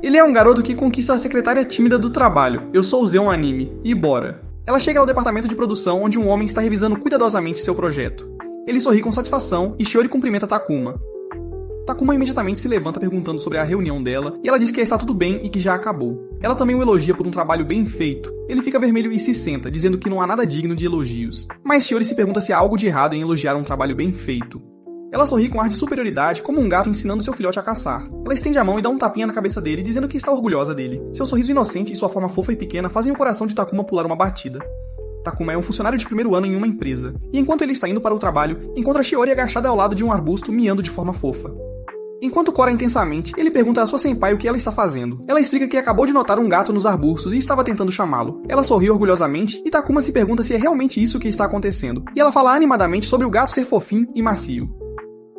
Ele é um garoto que conquista a secretária tímida do trabalho. Eu sou o Zeon Anime. E bora. Ela chega ao departamento de produção onde um homem está revisando cuidadosamente seu projeto. Ele sorri com satisfação e Shiori cumprimenta Takuma. Takuma imediatamente se levanta perguntando sobre a reunião dela e ela diz que está tudo bem e que já acabou. Ela também o elogia por um trabalho bem feito. Ele fica vermelho e se senta, dizendo que não há nada digno de elogios. Mas Shiori se pergunta se há algo de errado em elogiar um trabalho bem feito. Ela sorri com ar de superioridade, como um gato ensinando seu filhote a caçar. Ela estende a mão e dá um tapinha na cabeça dele, dizendo que está orgulhosa dele. Seu sorriso inocente e sua forma fofa e pequena fazem o coração de Takuma pular uma batida. Takuma é um funcionário de primeiro ano em uma empresa, e enquanto ele está indo para o trabalho, encontra Shiori agachada ao lado de um arbusto, miando de forma fofa. Enquanto cora intensamente, ele pergunta a sua senpai o que ela está fazendo. Ela explica que acabou de notar um gato nos arbustos e estava tentando chamá-lo. Ela sorri orgulhosamente e Takuma se pergunta se é realmente isso que está acontecendo, e ela fala animadamente sobre o gato ser fofinho e macio.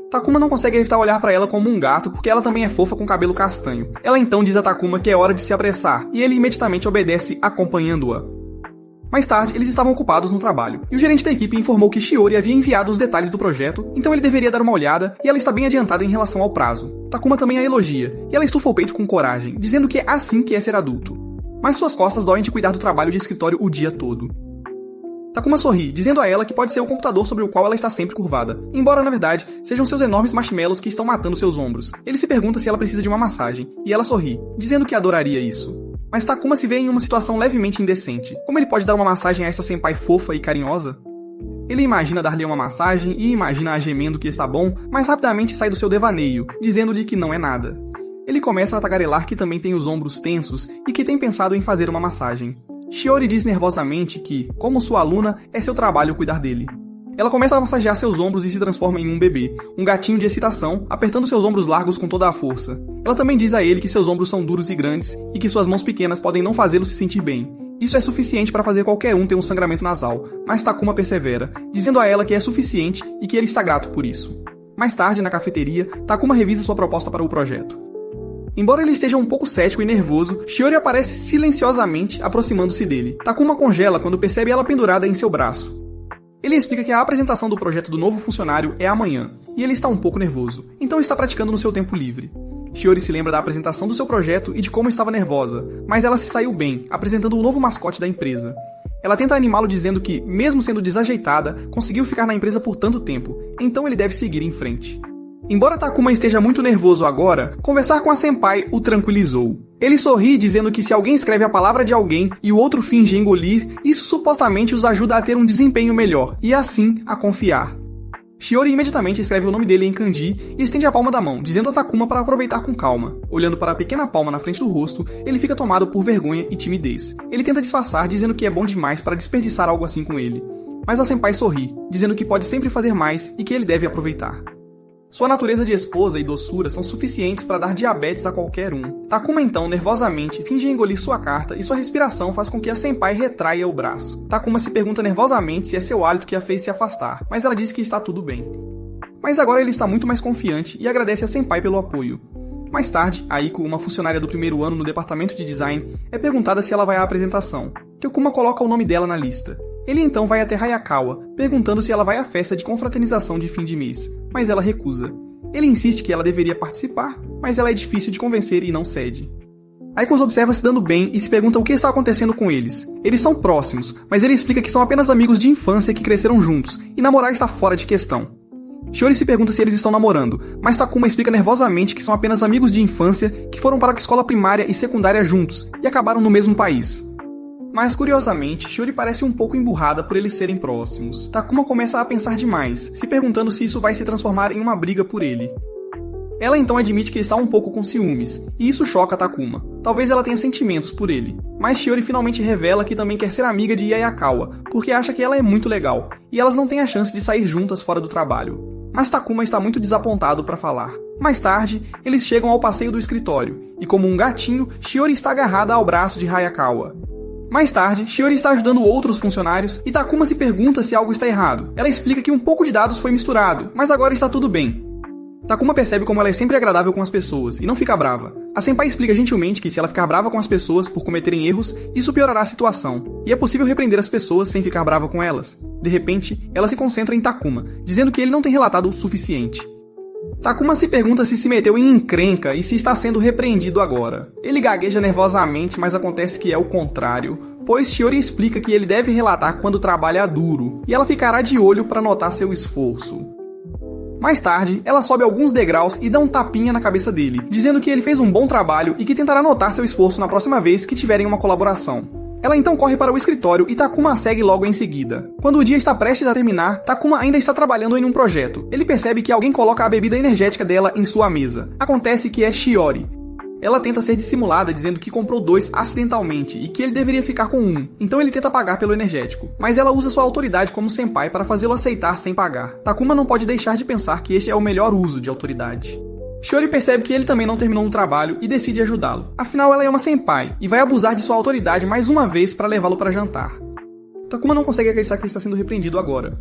Takuma não consegue evitar olhar para ela como um gato porque ela também é fofa com cabelo castanho. Ela então diz a Takuma que é hora de se apressar, e ele imediatamente obedece acompanhando-a. Mais tarde, eles estavam ocupados no trabalho, e o gerente da equipe informou que Shiori havia enviado os detalhes do projeto, então ele deveria dar uma olhada, e ela está bem adiantada em relação ao prazo. Takuma também a elogia, e ela estufa o peito com coragem, dizendo que é assim que é ser adulto. Mas suas costas doem de cuidar do trabalho de escritório o dia todo. Takuma sorri, dizendo a ela que pode ser o computador sobre o qual ela está sempre curvada, embora, na verdade, sejam seus enormes marshmallows que estão matando seus ombros. Ele se pergunta se ela precisa de uma massagem, e ela sorri, dizendo que adoraria isso. Mas Takuma se vê em uma situação levemente indecente. Como ele pode dar uma massagem a essa senpai fofa e carinhosa? Ele imagina dar-lhe uma massagem e imagina-a gemendo que está bom, mas rapidamente sai do seu devaneio, dizendo-lhe que não é nada. Ele começa a tagarelar que também tem os ombros tensos e que tem pensado em fazer uma massagem. Shiori diz nervosamente que, como sua aluna, é seu trabalho cuidar dele. Ela começa a massagear seus ombros e se transforma em um bebê, um gatinho de excitação, apertando seus ombros largos com toda a força. Ela também diz a ele que seus ombros são duros e grandes e que suas mãos pequenas podem não fazê-lo se sentir bem. Isso é suficiente para fazer qualquer um ter um sangramento nasal, mas Takuma persevera, dizendo a ela que é suficiente e que ele está grato por isso. Mais tarde, na cafeteria, Takuma revisa sua proposta para o projeto. Embora ele esteja um pouco cético e nervoso, Shiori aparece silenciosamente aproximando-se dele. Takuma congela quando percebe ela pendurada em seu braço. Ele explica que a apresentação do projeto do novo funcionário é amanhã, e ele está um pouco nervoso, então está praticando no seu tempo livre. Shiori se lembra da apresentação do seu projeto e de como estava nervosa, mas ela se saiu bem, apresentando o novo mascote da empresa. Ela tenta animá-lo dizendo que, mesmo sendo desajeitada, conseguiu ficar na empresa por tanto tempo, então ele deve seguir em frente. Embora Takuma esteja muito nervoso agora, conversar com a senpai o tranquilizou. Ele sorri dizendo que se alguém escreve a palavra de alguém e o outro finge engolir, isso supostamente os ajuda a ter um desempenho melhor e assim a confiar. Shiori imediatamente escreve o nome dele em kanji e estende a palma da mão, dizendo a Takuma para aproveitar com calma. Olhando para a pequena palma na frente do rosto, ele fica tomado por vergonha e timidez. Ele tenta disfarçar dizendo que é bom demais para desperdiçar algo assim com ele. Mas a senpai sorri, dizendo que pode sempre fazer mais e que ele deve aproveitar. Sua natureza de esposa e doçura são suficientes para dar diabetes a qualquer um. Takuma então, nervosamente, finge engolir sua carta e sua respiração faz com que a senpai retraia o braço. Takuma se pergunta nervosamente se é seu hálito que a fez se afastar, mas ela diz que está tudo bem. Mas agora ele está muito mais confiante e agradece a senpai pelo apoio. Mais tarde, Aiko, uma funcionária do primeiro ano no departamento de design, é perguntada se ela vai à apresentação. Takuma coloca o nome dela na lista. Ele então vai até Hayakawa, perguntando se ela vai à festa de confraternização de fim de mês, mas ela recusa. Ele insiste que ela deveria participar, mas ela é difícil de convencer e não cede. Aiko os observa se dando bem e se pergunta o que está acontecendo com eles. Eles são próximos, mas ele explica que são apenas amigos de infância que cresceram juntos, e namorar está fora de questão. Shiori se pergunta se eles estão namorando, mas Takuma explica nervosamente que são apenas amigos de infância que foram para a escola primária e secundária juntos, e acabaram no mesmo país. Mas, curiosamente, Shiori parece um pouco emburrada por eles serem próximos. Takuma começa a pensar demais, se perguntando se isso vai se transformar em uma briga por ele. Ela então admite que está um pouco com ciúmes, e isso choca Takuma. Talvez ela tenha sentimentos por ele. Mas Shiori finalmente revela que também quer ser amiga de Hayakawa, porque acha que ela é muito legal, e elas não têm a chance de sair juntas fora do trabalho. Mas Takuma está muito desapontado para falar. Mais tarde, eles chegam ao passeio do escritório, e como um gatinho, Shiori está agarrada ao braço de Hayakawa. Mais tarde, Shiori está ajudando outros funcionários e Takuma se pergunta se algo está errado. Ela explica que um pouco de dados foi misturado, mas agora está tudo bem. Takuma percebe como ela é sempre agradável com as pessoas e não fica brava. A senpai explica gentilmente que se ela ficar brava com as pessoas por cometerem erros, isso piorará a situação, e é possível repreender as pessoas sem ficar brava com elas. De repente, ela se concentra em Takuma, dizendo que ele não tem relatado o suficiente. Takuma se pergunta se meteu em encrenca e se está sendo repreendido agora. Ele gagueja nervosamente, mas acontece que é o contrário, pois Shiori explica que ele deve relatar quando trabalha duro, e ela ficará de olho para notar seu esforço. Mais tarde, ela sobe alguns degraus e dá um tapinha na cabeça dele, dizendo que ele fez um bom trabalho e que tentará notar seu esforço na próxima vez que tiverem uma colaboração. Ela então corre para o escritório e Takuma segue logo em seguida. Quando o dia está prestes a terminar, Takuma ainda está trabalhando em um projeto. Ele percebe que alguém coloca a bebida energética dela em sua mesa. Acontece que é Shiori. Ela tenta ser dissimulada dizendo que comprou 2 acidentalmente e que ele deveria ficar com 1, então ele tenta pagar pelo energético. Mas ela usa sua autoridade como senpai para fazê-lo aceitar sem pagar. Takuma não pode deixar de pensar que este é o melhor uso de autoridade. Shiori percebe que ele também não terminou o trabalho e decide ajudá-lo. Afinal, ela é uma senpai e vai abusar de sua autoridade mais uma vez para levá-lo para jantar. Takuma não consegue acreditar que ele está sendo repreendido agora.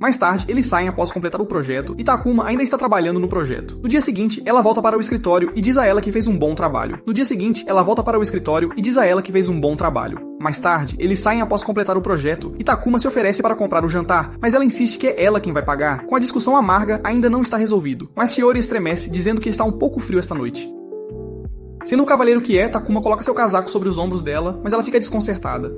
Mais tarde, eles saem após completar o projeto e Takuma ainda está trabalhando no projeto. No dia seguinte, ela volta para o escritório e diz a ela que fez um bom trabalho. Mais tarde, eles saem após completar o projeto e Takuma se oferece para comprar o jantar, mas ela insiste que é ela quem vai pagar. Com a discussão amarga, ainda não está resolvido, mas Shiori estremece dizendo que está um pouco frio esta noite. Sendo o cavaleiro que é, Takuma coloca seu casaco sobre os ombros dela, mas ela fica desconcertada.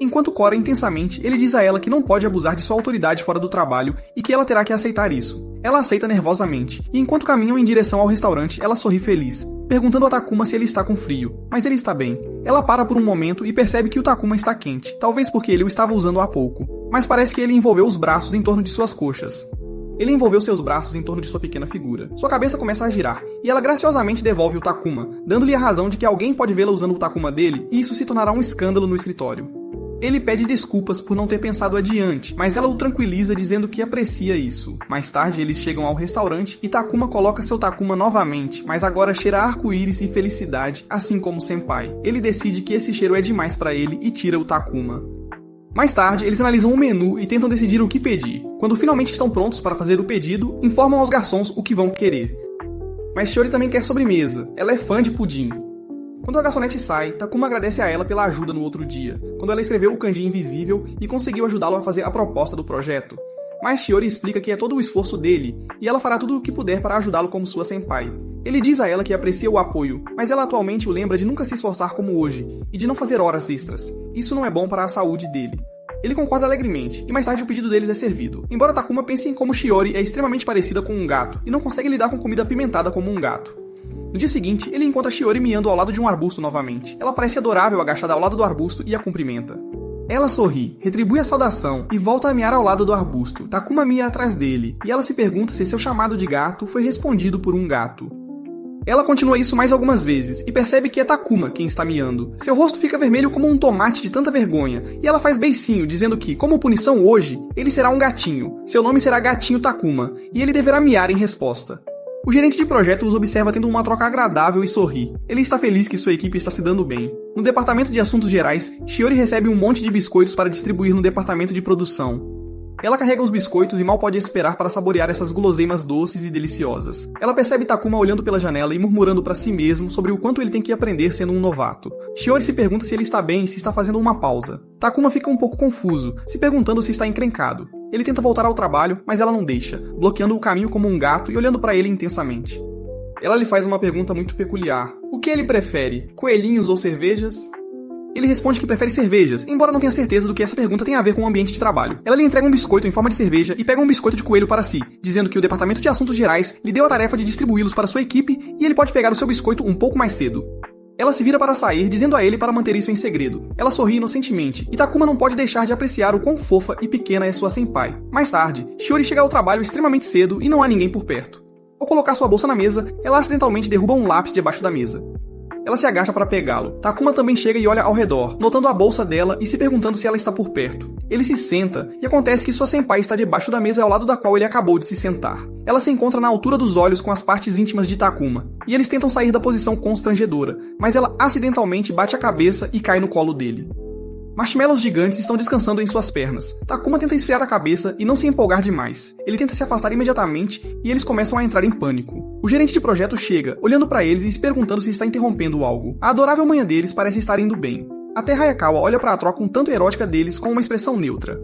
Enquanto cora intensamente, ele diz a ela que não pode abusar de sua autoridade fora do trabalho e que ela terá que aceitar isso. Ela aceita nervosamente, e enquanto caminham em direção ao restaurante, ela sorri feliz, perguntando a Takuma se ele está com frio, mas ele está bem. Ela para por um momento e percebe que o Takuma está quente, talvez porque ele o estava usando há pouco, mas parece que ele envolveu os braços em torno de suas coxas. Ele envolveu seus braços em torno de sua pequena figura. Sua cabeça começa a girar, e ela graciosamente devolve o Takuma, dando-lhe a razão de que alguém pode vê-la usando o Takuma dele, e isso se tornará um escândalo no escritório. Ele pede desculpas por não ter pensado adiante, mas ela o tranquiliza dizendo que aprecia isso. Mais tarde, eles chegam ao restaurante e Takuma coloca seu Takuma novamente, mas agora cheira arco-íris e felicidade, assim como o senpai. Ele decide que esse cheiro é demais para ele e tira o Takuma. Mais tarde, eles analisam o menu e tentam decidir o que pedir. Quando finalmente estão prontos para fazer o pedido, informam aos garçons o que vão querer. Mas Shiori também quer sobremesa. Ela é fã de pudim. Quando a garçonete sai, Takuma agradece a ela pela ajuda no outro dia, quando ela escreveu o kanji invisível e conseguiu ajudá-lo a fazer a proposta do projeto. Mas Shiori explica que é todo o esforço dele, e ela fará tudo o que puder para ajudá-lo como sua senpai. Ele diz a ela que aprecia o apoio, mas ela atualmente o lembra de nunca se esforçar como hoje, e de não fazer horas extras. Isso não é bom para a saúde dele. Ele concorda alegremente, e mais tarde o pedido deles é servido. Embora Takuma pense em como Shiori é extremamente parecida com um gato, e não consegue lidar com comida apimentada como um gato. No dia seguinte, ele encontra Shiori miando ao lado de um arbusto novamente. Ela parece adorável agachada ao lado do arbusto e a cumprimenta. Ela sorri, retribui a saudação e volta a miar ao lado do arbusto. Takuma mia atrás dele, e ela se pergunta se seu chamado de gato foi respondido por um gato. Ela continua isso mais algumas vezes, e percebe que é Takuma quem está miando. Seu rosto fica vermelho como um tomate de tanta vergonha, e ela faz beicinho, dizendo que, como punição hoje, ele será um gatinho. Seu nome será Gatinho Takuma, e ele deverá miar em resposta. O gerente de projeto os observa tendo uma troca agradável e sorri. Ele está feliz que sua equipe está se dando bem. No departamento de assuntos gerais, Shiori recebe um monte de biscoitos para distribuir no departamento de produção. Ela carrega os biscoitos e mal pode esperar para saborear essas guloseimas doces e deliciosas. Ela percebe Takuma olhando pela janela e murmurando para si mesmo sobre o quanto ele tem que aprender sendo um novato. Shiori se pergunta se ele está bem e se está fazendo uma pausa. Takuma fica um pouco confuso, se perguntando se está encrencado. Ele tenta voltar ao trabalho, mas ela não deixa, bloqueando o caminho como um gato e olhando para ele intensamente. Ela lhe faz uma pergunta muito peculiar. O que ele prefere? Coelhinhos ou cervejas? Ele responde que prefere cervejas, embora não tenha certeza do que essa pergunta tem a ver com o ambiente de trabalho. Ela lhe entrega um biscoito em forma de cerveja e pega um biscoito de coelho para si, dizendo que o Departamento de Assuntos Gerais lhe deu a tarefa de distribuí-los para sua equipe e ele pode pegar o seu biscoito um pouco mais cedo. Ela se vira para sair, dizendo a ele para manter isso em segredo. Ela sorri inocentemente, e Takuma não pode deixar de apreciar o quão fofa e pequena é sua senpai. Mais tarde, Shiori chega ao trabalho extremamente cedo e não há ninguém por perto. Ao colocar sua bolsa na mesa, ela acidentalmente derruba um lápis debaixo da mesa. Ela se agacha para pegá-lo. Takuma também chega e olha ao redor, notando a bolsa dela e se perguntando se ela está por perto. Ele se senta, e acontece que sua senpai está debaixo da mesa ao lado da qual ele acabou de se sentar. Ela se encontra na altura dos olhos com as partes íntimas de Takuma, e eles tentam sair da posição constrangedora, mas ela acidentalmente bate a cabeça e cai no colo dele. Marshmallows gigantes estão descansando em suas pernas. Takuma tenta esfriar a cabeça e não se empolgar demais. Ele tenta se afastar imediatamente e eles começam a entrar em pânico. O gerente de projeto chega, olhando para eles e se perguntando se está interrompendo algo. A adorável manhã deles parece estar indo bem. Até Hayakawa olha para a troca um tanto erótica deles com uma expressão neutra.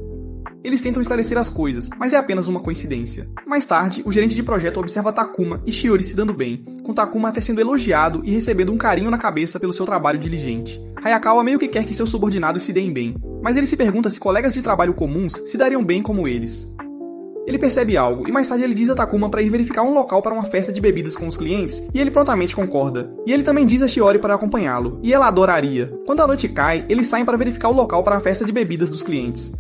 Eles tentam esclarecer as coisas, mas é apenas uma coincidência. Mais tarde, o gerente de projeto observa Takuma e Shiori se dando bem, com Takuma até sendo elogiado e recebendo um carinho na cabeça pelo seu trabalho diligente. Hayakawa meio que quer que seus subordinados se deem bem, mas ele se pergunta se colegas de trabalho comuns se dariam bem como eles. Ele percebe algo, e mais tarde ele diz a Takuma para ir verificar um local para uma festa de bebidas com os clientes, e ele prontamente concorda. E ele também diz a Shiori para acompanhá-lo, e ela adoraria. Quando a noite cai, eles saem para verificar o local para a festa de bebidas dos clientes.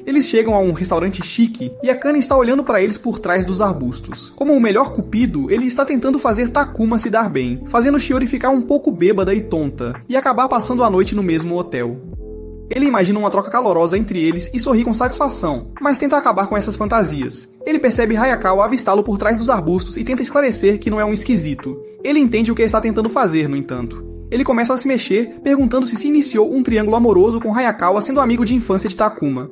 Eles chegam a um restaurante chique, e a Kana está olhando para eles por trás dos arbustos. Como o melhor cupido, ele está tentando fazer Takuma se dar bem, fazendo Shiori ficar um pouco bêbada e tonta, e acabar passando a noite no mesmo hotel. Ele imagina uma troca calorosa entre eles e sorri com satisfação, mas tenta acabar com essas fantasias. Ele percebe Hayakawa avistá-lo por trás dos arbustos e tenta esclarecer que não é um esquisito. Ele entende o que ele está tentando fazer, no entanto. Ele começa a se mexer, perguntando se iniciou um triângulo amoroso com Hayakawa sendo amigo de infância de Takuma.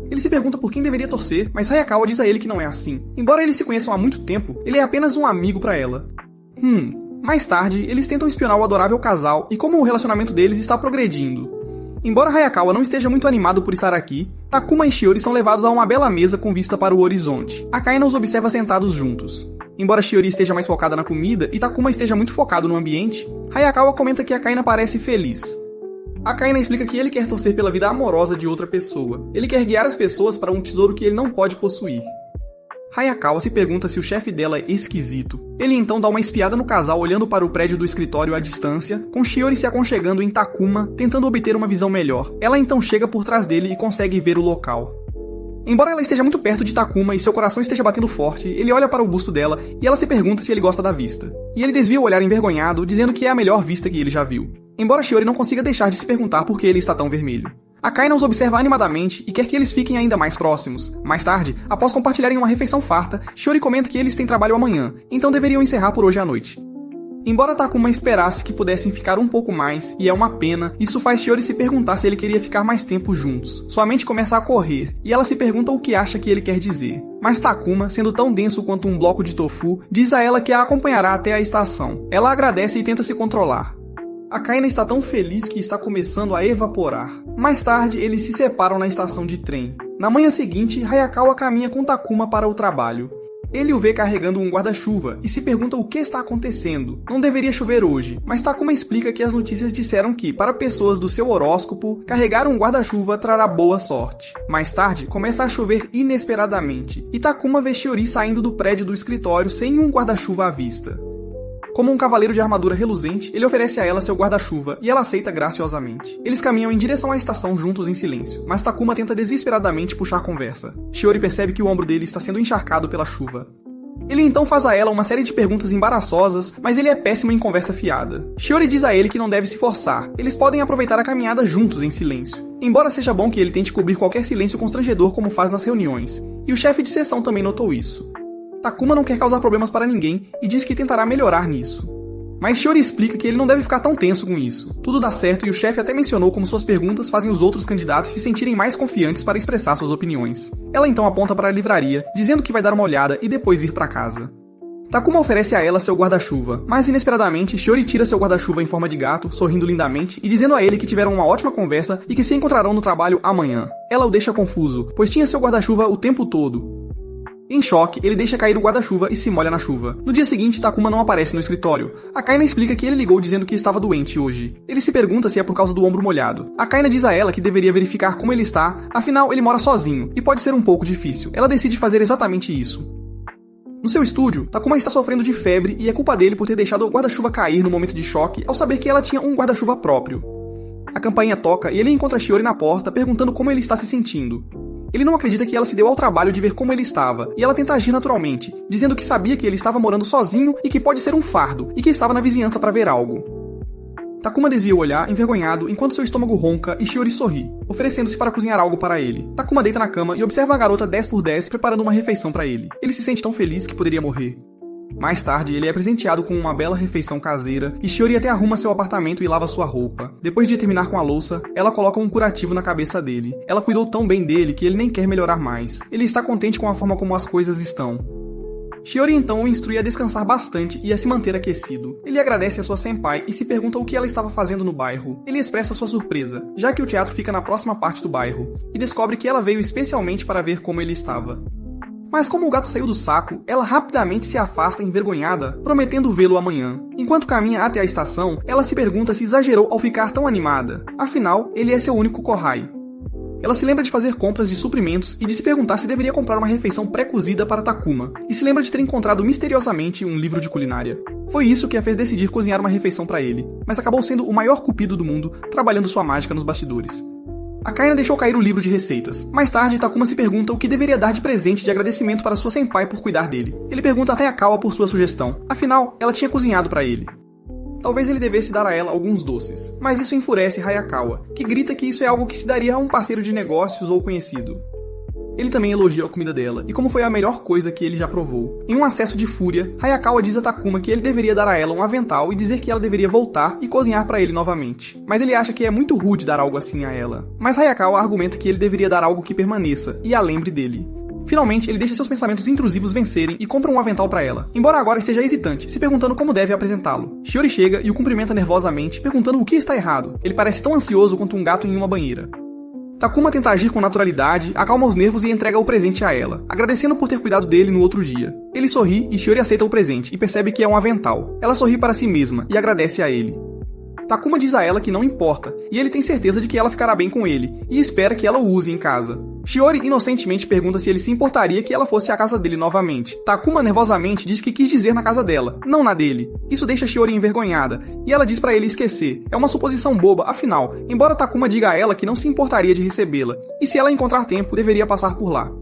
Ele se pergunta por quem deveria torcer, mas Hayakawa diz a ele que não é assim. Embora eles se conheçam há muito tempo, ele é apenas um amigo para ela. Mais tarde, eles tentam espionar o adorável casal e como o relacionamento deles está progredindo. Embora Hayakawa não esteja muito animado por estar aqui, Takuma e Shiori são levados a uma bela mesa com vista para o horizonte. A Kaina os observa sentados juntos. Embora Shiori esteja mais focada na comida e Takuma esteja muito focado no ambiente, Hayakawa comenta que a Kaina parece feliz. A Kaina explica que ele quer torcer pela vida amorosa de outra pessoa. Ele quer guiar as pessoas para um tesouro que ele não pode possuir. Hayakawa se pergunta se o chefe dela é esquisito. Ele então dá uma espiada no casal olhando para o prédio do escritório à distância, com Shiori se aconchegando em Takuma, tentando obter uma visão melhor. Ela então chega por trás dele e consegue ver o local. Embora ela esteja muito perto de Takuma e seu coração esteja batendo forte, ele olha para o busto dela e ela se pergunta se ele gosta da vista. E ele desvia o olhar envergonhado, dizendo que é a melhor vista que ele já viu. Embora Shiori não consiga deixar de se perguntar por que ele está tão vermelho. A Kaina os observa animadamente e quer que eles fiquem ainda mais próximos. Mais tarde, após compartilharem uma refeição farta, Shiori comenta que eles têm trabalho amanhã, então deveriam encerrar por hoje à noite. Embora Takuma esperasse que pudessem ficar um pouco mais, e é uma pena, isso faz Shiori se perguntar se ele queria ficar mais tempo juntos. Sua mente começa a correr, e ela se pergunta o que acha que ele quer dizer. Mas Takuma, sendo tão denso quanto um bloco de tofu, diz a ela que a acompanhará até a estação. Ela agradece e tenta se controlar. A Kaina está tão feliz que está começando a evaporar. Mais tarde, eles se separam na estação de trem. Na manhã seguinte, Hayakawa caminha com Takuma para o trabalho. Ele o vê carregando um guarda-chuva e se pergunta o que está acontecendo. Não deveria chover hoje, mas Takuma explica que as notícias disseram que, para pessoas do seu horóscopo, carregar um guarda-chuva trará boa sorte. Mais tarde, começa a chover inesperadamente, e Takuma vê Shiori saindo do prédio do escritório sem um guarda-chuva à vista. Como um cavaleiro de armadura reluzente, ele oferece a ela seu guarda-chuva e ela aceita graciosamente. Eles caminham em direção à estação juntos em silêncio, mas Takuma tenta desesperadamente puxar conversa. Shiori percebe que o ombro dele está sendo encharcado pela chuva. Ele então faz a ela uma série de perguntas embaraçosas, mas ele é péssimo em conversa fiada. Shiori diz a ele que não deve se forçar, eles podem aproveitar a caminhada juntos em silêncio. Embora seja bom que ele tente cobrir qualquer silêncio constrangedor como faz nas reuniões, e o chefe de seção também notou isso. Takuma não quer causar problemas para ninguém e diz que tentará melhorar nisso. Mas Shiori explica que ele não deve ficar tão tenso com isso. Tudo dá certo e o chefe até mencionou como suas perguntas fazem os outros candidatos se sentirem mais confiantes para expressar suas opiniões. Ela então aponta para a livraria, dizendo que vai dar uma olhada e depois ir para casa. Takuma oferece a ela seu guarda-chuva, mas inesperadamente Shiori tira seu guarda-chuva em forma de gato, sorrindo lindamente e dizendo a ele que tiveram uma ótima conversa e que se encontrarão no trabalho amanhã. Ela o deixa confuso, pois tinha seu guarda-chuva o tempo todo. Em choque, ele deixa cair o guarda-chuva e se molha na chuva. No dia seguinte, Takuma não aparece no escritório. A Kaina explica que ele ligou dizendo que estava doente hoje. Ele se pergunta se é por causa do ombro molhado. A Kaina diz a ela que deveria verificar como ele está, afinal ele mora sozinho, e pode ser um pouco difícil. Ela decide fazer exatamente isso. No seu estúdio, Takuma está sofrendo de febre e é culpa dele por ter deixado o guarda-chuva cair no momento de choque ao saber que ela tinha um guarda-chuva próprio. A campainha toca e ele encontra Shiori na porta perguntando como ele está se sentindo. Ele não acredita que ela se deu ao trabalho de ver como ele estava, e ela tenta agir naturalmente, dizendo que sabia que ele estava morando sozinho e que pode ser um fardo, e que estava na vizinhança para ver algo. Takuma desvia o olhar, envergonhado, enquanto seu estômago ronca e Shiori sorri, oferecendo-se para cozinhar algo para ele. Takuma deita na cama e observa a garota 10x10 preparando uma refeição para ele. Ele se sente tão feliz que poderia morrer. Mais tarde, ele é presenteado com uma bela refeição caseira e Shiori até arruma seu apartamento e lava sua roupa. Depois de terminar com a louça, ela coloca um curativo na cabeça dele. Ela cuidou tão bem dele que ele nem quer melhorar mais. Ele está contente com a forma como as coisas estão. Shiori então o instrui a descansar bastante e a se manter aquecido. Ele agradece a sua senpai e se pergunta o que ela estava fazendo no bairro. Ele expressa sua surpresa, já que o teatro fica na próxima parte do bairro, e descobre que ela veio especialmente para ver como ele estava. Mas como o gato saiu do saco, ela rapidamente se afasta envergonhada, prometendo vê-lo amanhã. Enquanto caminha até a estação, ela se pergunta se exagerou ao ficar tão animada. Afinal, ele é seu único Kohai. Ela se lembra de fazer compras de suprimentos e de se perguntar se deveria comprar uma refeição pré-cozida para Takuma, e se lembra de ter encontrado misteriosamente um livro de culinária. Foi isso que a fez decidir cozinhar uma refeição para ele, mas acabou sendo o maior cupido do mundo, trabalhando sua mágica nos bastidores. Akaina deixou cair o livro de receitas. Mais tarde, Takuma se pergunta o que deveria dar de presente de agradecimento para sua senpai por cuidar dele. Ele pergunta até a Kawa por sua sugestão, afinal, ela tinha cozinhado para ele. Talvez ele devesse dar a ela alguns doces, mas isso enfurece Hayakawa, que grita que isso é algo que se daria a um parceiro de negócios ou conhecido. Ele também elogia a comida dela, e como foi a melhor coisa que ele já provou. Em um acesso de fúria, Hayakawa diz a Takuma que ele deveria dar a ela um avental e dizer que ela deveria voltar e cozinhar para ele novamente. Mas ele acha que é muito rude dar algo assim a ela. Mas Hayakawa argumenta que ele deveria dar algo que permaneça e a lembre dele. Finalmente, ele deixa seus pensamentos intrusivos vencerem e compra um avental para ela, embora agora esteja hesitante, se perguntando como deve apresentá-lo. Shiori chega e o cumprimenta nervosamente, perguntando o que está errado. Ele parece tão ansioso quanto um gato em uma banheira. Takuma tenta agir com naturalidade, acalma os nervos e entrega o presente a ela, agradecendo por ter cuidado dele no outro dia. Ele sorri e Shiori aceita o presente e percebe que é um avental. Ela sorri para si mesma e agradece a ele. Takuma diz a ela que não importa, e ele tem certeza de que ela ficará bem com ele, e espera que ela o use em casa. Shiori inocentemente pergunta se ele se importaria que ela fosse à casa dele novamente. Takuma nervosamente diz que quis dizer na casa dela, não na dele. Isso deixa Shiori envergonhada, e ela diz pra ele esquecer. É uma suposição boba, afinal, embora Takuma diga a ela que não se importaria de recebê-la, e se ela encontrar tempo, deveria passar por lá.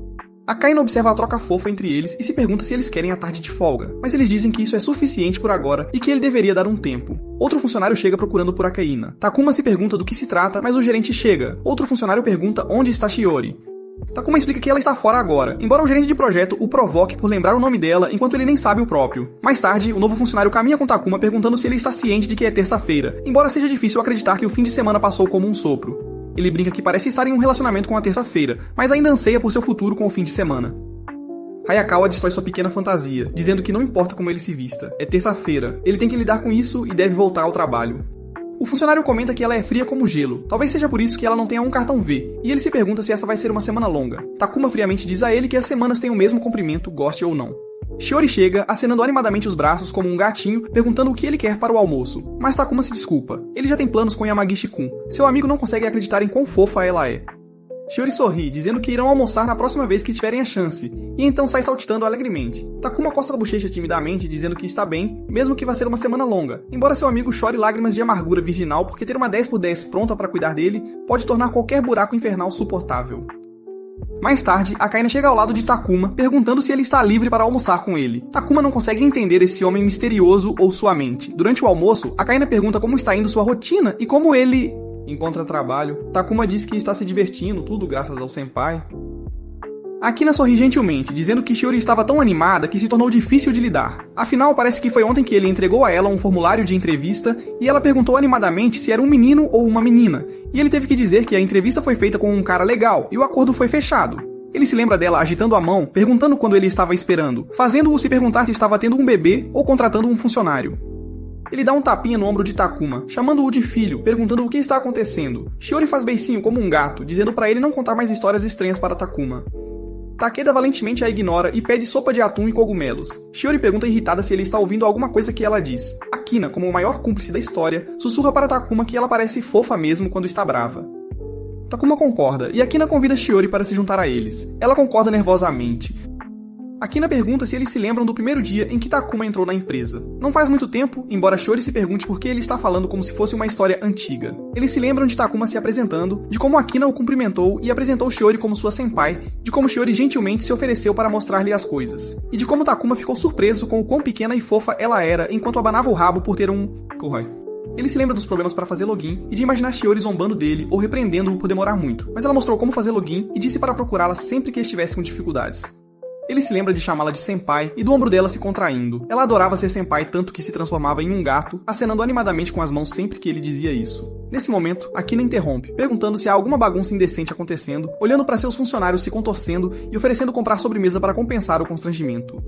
Akaina observa a troca fofa entre eles e se pergunta se eles querem a tarde de folga, mas eles dizem que isso é suficiente por agora e que ele deveria dar um tempo. Outro funcionário chega procurando por Akaina. Takuma se pergunta do que se trata, mas o gerente chega. Outro funcionário pergunta onde está Shiori. Takuma explica que ela está fora agora, embora o gerente de projeto o provoque por lembrar o nome dela enquanto ele nem sabe o próprio. Mais tarde, o novo funcionário caminha com Takuma perguntando se ele está ciente de que é terça-feira, embora seja difícil acreditar que o fim de semana passou como um sopro. Ele brinca que parece estar em um relacionamento com a terça-feira, mas ainda anseia por seu futuro com o fim de semana. Hayakawa destrói sua pequena fantasia, dizendo que não importa como ele se vista, é terça-feira, ele tem que lidar com isso e deve voltar ao trabalho. O funcionário comenta que ela é fria como gelo, talvez seja por isso que ela não tenha um cartão V, e ele se pergunta se essa vai ser uma semana longa. Takuma friamente diz a ele que as semanas têm o mesmo comprimento, goste ou não. Shiori chega, acenando animadamente os braços como um gatinho, perguntando o que ele quer para o almoço. Mas Takuma se desculpa. Ele já tem planos com Yamagishi-kun. Seu amigo não consegue acreditar em quão fofa ela é. Shiori sorri, dizendo que irão almoçar na próxima vez que tiverem a chance, e então sai saltitando alegremente. Takuma coça a bochecha timidamente, dizendo que está bem, mesmo que vá ser uma semana longa, embora seu amigo chore lágrimas de amargura virginal porque ter uma 10x10 pronta para cuidar dele pode tornar qualquer buraco infernal suportável. Mais tarde, Akaina chega ao lado de Takuma, perguntando se ele está livre para almoçar com ele. Takuma não consegue entender esse homem misterioso ou sua mente. Durante o almoço, Akaina pergunta como está indo sua rotina e como ele encontra trabalho. Takuma diz que está se divertindo, tudo graças ao senpai. Akina sorri gentilmente, dizendo que Shiori estava tão animada que se tornou difícil de lidar. Afinal, parece que foi ontem que ele entregou a ela um formulário de entrevista e ela perguntou animadamente se era um menino ou uma menina. E ele teve que dizer que a entrevista foi feita com um cara legal e o acordo foi fechado. Ele se lembra dela agitando a mão, perguntando quando ele estava esperando, fazendo-o se perguntar se estava tendo um bebê ou contratando um funcionário. Ele dá um tapinha no ombro de Takuma, chamando-o de filho, perguntando o que está acontecendo. Shiori faz beicinho como um gato, dizendo para ele não contar mais histórias estranhas para Takuma. Takeda valentemente a ignora e pede sopa de atum e cogumelos. Shiori pergunta irritada se ele está ouvindo alguma coisa que ela diz. Akina, como o maior cúmplice da história, sussurra para Takuma que ela parece fofa mesmo quando está brava. Takuma concorda, e Akina convida Shiori para se juntar a eles. Ela concorda nervosamente. Akina pergunta se eles se lembram do primeiro dia em que Takuma entrou na empresa. Não faz muito tempo, embora Shiori se pergunte por que ele está falando como se fosse uma história antiga. Eles se lembram de Takuma se apresentando, de como Akina o cumprimentou e apresentou Shiori como sua senpai, de como Shiori gentilmente se ofereceu para mostrar-lhe as coisas, e de como Takuma ficou surpreso com o quão pequena e fofa ela era enquanto abanava o rabo por ter um Kohai. Ele se lembra dos problemas para fazer login e de imaginar Shiori zombando dele ou repreendendo-o por demorar muito, mas ela mostrou como fazer login e disse para procurá-la sempre que estivesse com dificuldades. Ele se lembra de chamá-la de senpai e do ombro dela se contraindo. Ela adorava ser senpai tanto que se transformava em um gato, acenando animadamente com as mãos sempre que ele dizia isso. Nesse momento, Akina interrompe, perguntando se há alguma bagunça indecente acontecendo, olhando para seus funcionários se contorcendo e oferecendo comprar sobremesa para compensar o constrangimento.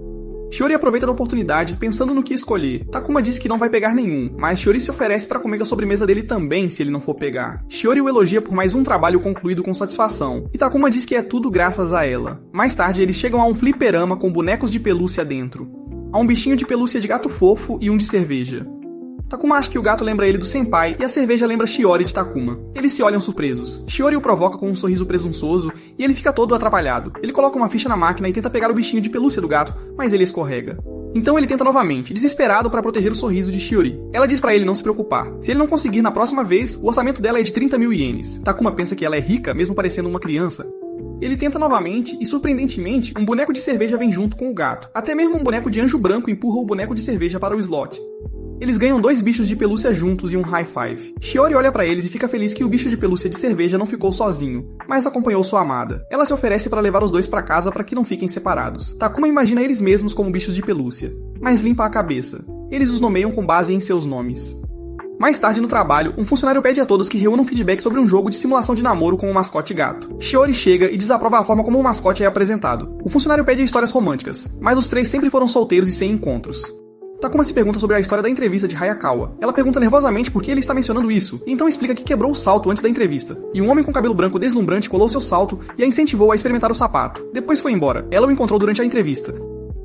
Shiori aproveita da oportunidade, pensando no que escolher. Takuma diz que não vai pegar nenhum, mas Shiori se oferece para comer a sobremesa dele também se ele não for pegar. Shiori o elogia por mais um trabalho concluído com satisfação, e Takuma diz que é tudo graças a ela. Mais tarde, eles chegam a um fliperama com bonecos de pelúcia dentro. Há um bichinho de pelúcia de gato fofo e um de cerveja. Takuma acha que o gato lembra ele do senpai e a cerveja lembra Shiori de Takuma. Eles se olham surpresos. Shiori o provoca com um sorriso presunçoso e ele fica todo atrapalhado. Ele coloca uma ficha na máquina e tenta pegar o bichinho de pelúcia do gato, mas ele escorrega. Então ele tenta novamente, desesperado para proteger o sorriso de Shiori. Ela diz pra ele não se preocupar. Se ele não conseguir na próxima vez, o orçamento dela é de 30 mil ienes. Takuma pensa que ela é rica, mesmo parecendo uma criança. Ele tenta novamente e, surpreendentemente, um boneco de cerveja vem junto com o gato. Até mesmo um boneco de anjo branco empurra o boneco de cerveja para o slot. Eles ganham 2 bichos de pelúcia juntos e um high five. Shiori olha pra eles e fica feliz que o bicho de pelúcia de cerveja não ficou sozinho, mas acompanhou sua amada. Ela se oferece para levar os dois pra casa para que não fiquem separados. Takuma imagina eles mesmos como bichos de pelúcia, mas limpa a cabeça. Eles os nomeiam com base em seus nomes. Mais tarde no trabalho, um funcionário pede a todos que reúnam feedback sobre um jogo de simulação de namoro com o mascote gato. Shiori chega e desaprova a forma como o mascote é apresentado. O funcionário pede histórias românticas, mas os 3 sempre foram solteiros e sem encontros. Takuma se pergunta sobre a história da entrevista de Hayakawa. Ela pergunta nervosamente por que ele está mencionando isso, e então explica que quebrou o salto antes da entrevista. E um homem com cabelo branco deslumbrante colou seu salto e a incentivou a experimentar o sapato. Depois foi embora. Ela o encontrou durante a entrevista.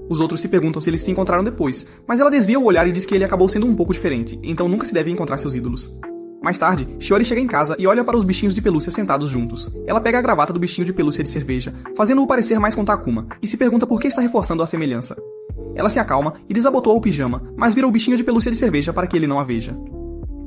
Os outros se perguntam se eles se encontraram depois, mas ela desvia o olhar e diz que ele acabou sendo um pouco diferente, então nunca se deve encontrar seus ídolos. Mais tarde, Shiori chega em casa e olha para os bichinhos de pelúcia sentados juntos. Ela pega a gravata do bichinho de pelúcia de cerveja, fazendo-o parecer mais com Takuma, e se pergunta por que está reforçando a semelhança. Ela se acalma e desabotoa o pijama, mas vira o bichinho de pelúcia de cerveja para que ele não a veja.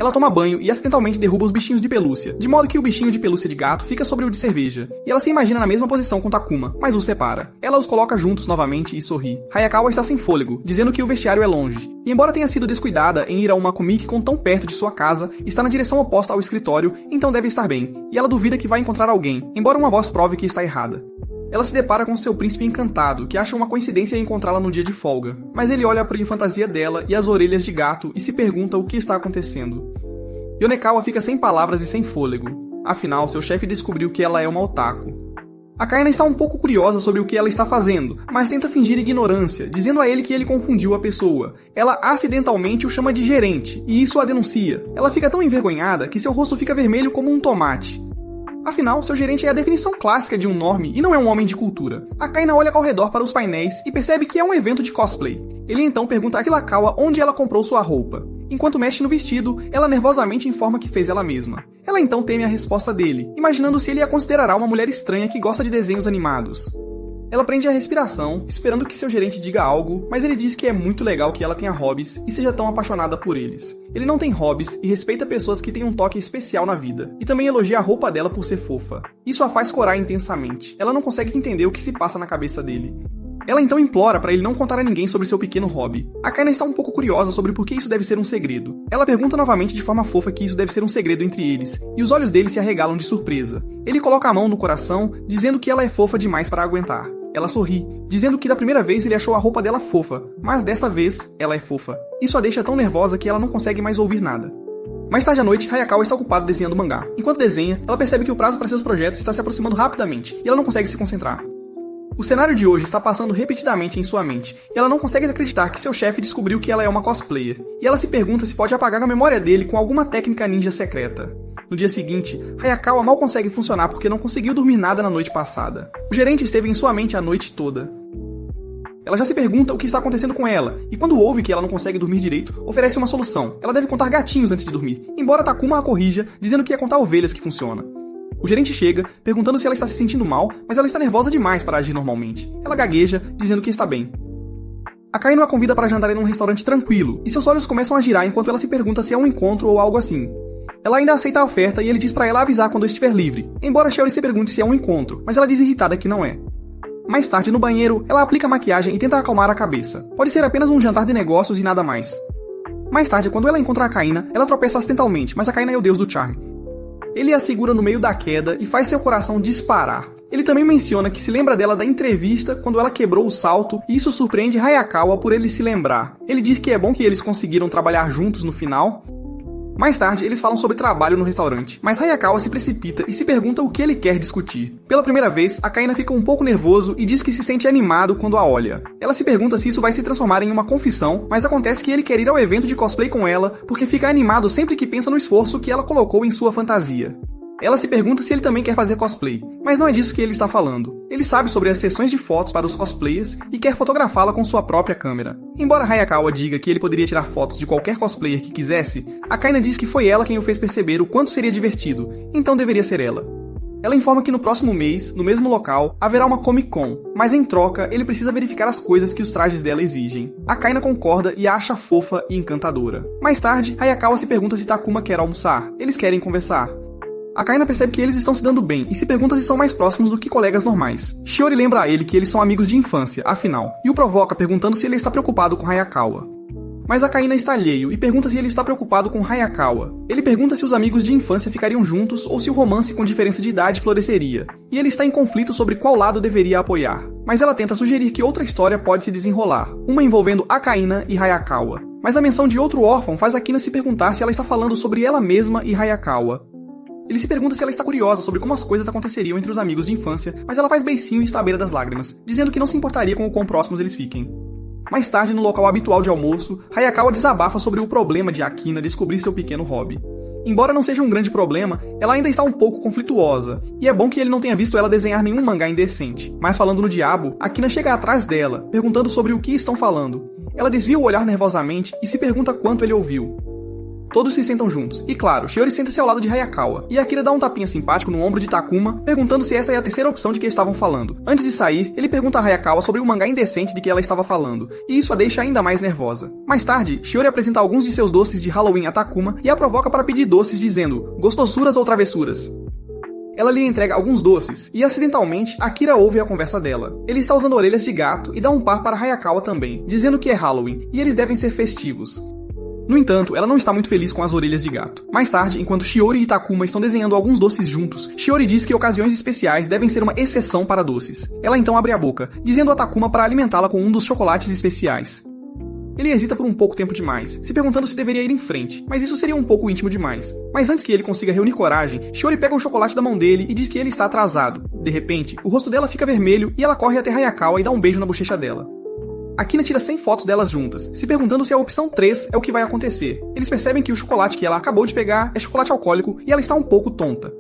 Ela toma banho e acidentalmente derruba os bichinhos de pelúcia, de modo que o bichinho de pelúcia de gato fica sobre o de cerveja, e ela se imagina na mesma posição com Takuma, mas os separa. Ela os coloca juntos novamente e sorri. Hayakawa está sem fôlego, dizendo que o vestiário é longe, e embora tenha sido descuidada em ir a uma Comic Con tão perto de sua casa, está na direção oposta ao escritório, então deve estar bem, e ela duvida que vai encontrar alguém, embora uma voz prove que está errada. Ela se depara com seu príncipe encantado, que acha uma coincidência encontrá-la no dia de folga, mas ele olha para a fantasia dela e as orelhas de gato e se pergunta o que está acontecendo. Yonekawa fica sem palavras e sem fôlego. Afinal, seu chefe descobriu que ela é uma otaku. Akaina está um pouco curiosa sobre o que ela está fazendo, mas tenta fingir ignorância, dizendo a ele que ele confundiu a pessoa. Ela acidentalmente o chama de gerente, e isso a denuncia. Ela fica tão envergonhada que seu rosto fica vermelho como um tomate. Afinal, seu gerente é a definição clássica de um normie e não é um homem de cultura. Akaina olha ao redor para os painéis e percebe que é um evento de cosplay. Ele então pergunta a Hirakawa onde ela comprou sua roupa. Enquanto mexe no vestido, ela nervosamente informa que fez ela mesma. Ela então teme a resposta dele, imaginando se ele a considerará uma mulher estranha que gosta de desenhos animados. Ela prende a respiração, esperando que seu gerente diga algo, mas ele diz que é muito legal que ela tenha hobbies e seja tão apaixonada por eles. Ele não tem hobbies e respeita pessoas que têm um toque especial na vida, e também elogia a roupa dela por ser fofa. Isso a faz corar intensamente. Ela não consegue entender o que se passa na cabeça dele. Ela então implora para ele não contar a ninguém sobre seu pequeno hobby. Akaina está um pouco curiosa sobre por que isso deve ser um segredo. Ela pergunta novamente de forma fofa que isso deve ser um segredo entre eles, e os olhos dele se arregalam de surpresa. Ele coloca a mão no coração, dizendo que ela é fofa demais para aguentar. Ela sorri, dizendo que da primeira vez ele achou a roupa dela fofa, mas desta vez ela é fofa. Isso a deixa tão nervosa que ela não consegue mais ouvir nada. Mais tarde à noite, Hayakawa está ocupada desenhando mangá. Enquanto desenha, ela percebe que o prazo para seus projetos está se aproximando rapidamente, e ela não consegue se concentrar. O cenário de hoje está passando repetidamente em sua mente, e ela não consegue acreditar que seu chefe descobriu que ela é uma cosplayer, e ela se pergunta se pode apagar a memória dele com alguma técnica ninja secreta. No dia seguinte, Hayakawa mal consegue funcionar porque não conseguiu dormir nada na noite passada. O gerente esteve em sua mente a noite toda. Ela já se pergunta o que está acontecendo com ela, e quando ouve que ela não consegue dormir direito, oferece uma solução. Ela deve contar gatinhos antes de dormir, embora Takuma a corrija, dizendo que é contar ovelhas que funciona. O gerente chega, perguntando se ela está se sentindo mal, mas ela está nervosa demais para agir normalmente. Ela gagueja, dizendo que está bem. Akaina a convida para jantar em um restaurante tranquilo, e seus olhos começam a girar enquanto ela se pergunta se é um encontro ou algo assim. Ela ainda aceita a oferta e ele diz para ela avisar quando estiver livre, embora Shiori se pergunte se é um encontro, mas ela diz irritada que não é. Mais tarde, no banheiro, ela aplica maquiagem e tenta acalmar a cabeça. Pode ser apenas um jantar de negócios e nada mais. Mais tarde, quando ela encontra a Akaina, ela tropeça acidentalmente, mas Akaina é o deus do charme. Ele a segura no meio da queda e faz seu coração disparar. Ele também menciona que se lembra dela da entrevista quando ela quebrou o salto, e isso surpreende Hayakawa por ele se lembrar. Ele diz que é bom que eles conseguiram trabalhar juntos no final, Mais tarde, eles falam sobre trabalho no restaurante, mas Hayakawa se precipita e se pergunta o que ele quer discutir. Pela primeira vez, Akaina fica um pouco nervoso e diz que se sente animado quando a olha. Ela se pergunta se isso vai se transformar em uma confissão, mas acontece que ele quer ir ao evento de cosplay com ela porque fica animado sempre que pensa no esforço que ela colocou em sua fantasia. Ela se pergunta se ele também quer fazer cosplay, mas não é disso que ele está falando. Ele sabe sobre as sessões de fotos para os cosplayers e quer fotografá-la com sua própria câmera. Embora Hayakawa diga que ele poderia tirar fotos de qualquer cosplayer que quisesse, Akaina diz que foi ela quem o fez perceber o quanto seria divertido, então deveria ser ela. Ela informa que no próximo mês, no mesmo local, haverá uma Comic Con, mas em troca ele precisa verificar as coisas que os trajes dela exigem. Akaina concorda e a acha fofa e encantadora. Mais tarde, Hayakawa se pergunta se Takuma quer almoçar. Eles querem conversar. Akaina percebe que eles estão se dando bem e se pergunta se são mais próximos do que colegas normais. Shiori lembra a ele que eles são amigos de infância, afinal, e o provoca perguntando se ele está preocupado com Hayakawa. Mas Akaina está alheio e pergunta se ele está preocupado com Hayakawa. Ele pergunta se os amigos de infância ficariam juntos ou se o romance com diferença de idade floresceria. E ele está em conflito sobre qual lado deveria apoiar. Mas ela tenta sugerir que outra história pode se desenrolar, uma envolvendo Akaina e Hayakawa. Mas a menção de outro órfão faz Akina se perguntar se ela está falando sobre ela mesma e Hayakawa. Ele se pergunta se ela está curiosa sobre como as coisas aconteceriam entre os amigos de infância, mas ela faz beicinho e está à beira das lágrimas, dizendo que não se importaria com o quão próximos eles fiquem. Mais tarde, no local habitual de almoço, Hayakawa desabafa sobre o problema de Akina descobrir seu pequeno hobby. Embora não seja um grande problema, ela ainda está um pouco conflituosa, e é bom que ele não tenha visto ela desenhar nenhum mangá indecente. Mas falando no diabo, Akina chega atrás dela, perguntando sobre o que estão falando. Ela desvia o olhar nervosamente e se pergunta quanto ele ouviu. Todos se sentam juntos, e claro, Shiori senta-se ao lado de Hayakawa, e Akira dá um tapinha simpático no ombro de Takuma, perguntando se essa é a terceira opção de que estavam falando. Antes de sair, ele pergunta a Hayakawa sobre o mangá indecente de que ela estava falando, e isso a deixa ainda mais nervosa. Mais tarde, Shiori apresenta alguns de seus doces de Halloween a Takuma e a provoca para pedir doces dizendo, gostossuras ou travessuras? Ela lhe entrega alguns doces, e acidentalmente, Akira ouve a conversa dela. Ele está usando orelhas de gato e dá um par para Hayakawa também, dizendo que é Halloween, e eles devem ser festivos. No entanto, ela não está muito feliz com as orelhas de gato. Mais tarde, enquanto Shiori e Takuma estão desenhando alguns doces juntos, Shiori diz que ocasiões especiais devem ser uma exceção para doces. Ela então abre a boca, dizendo a Takuma para alimentá-la com um dos chocolates especiais. Ele hesita por um pouco tempo demais, se perguntando se deveria ir em frente, mas isso seria um pouco íntimo demais. Mas antes que ele consiga reunir coragem, Shiori pega o chocolate da mão dele e diz que ele está atrasado. De repente, o rosto dela fica vermelho e ela corre até Hayakawa e dá um beijo na bochecha dela. Akina tira 100 fotos delas juntas, se perguntando se a opção 3 é o que vai acontecer. Eles percebem que o chocolate que ela acabou de pegar é chocolate alcoólico e ela está um pouco tonta.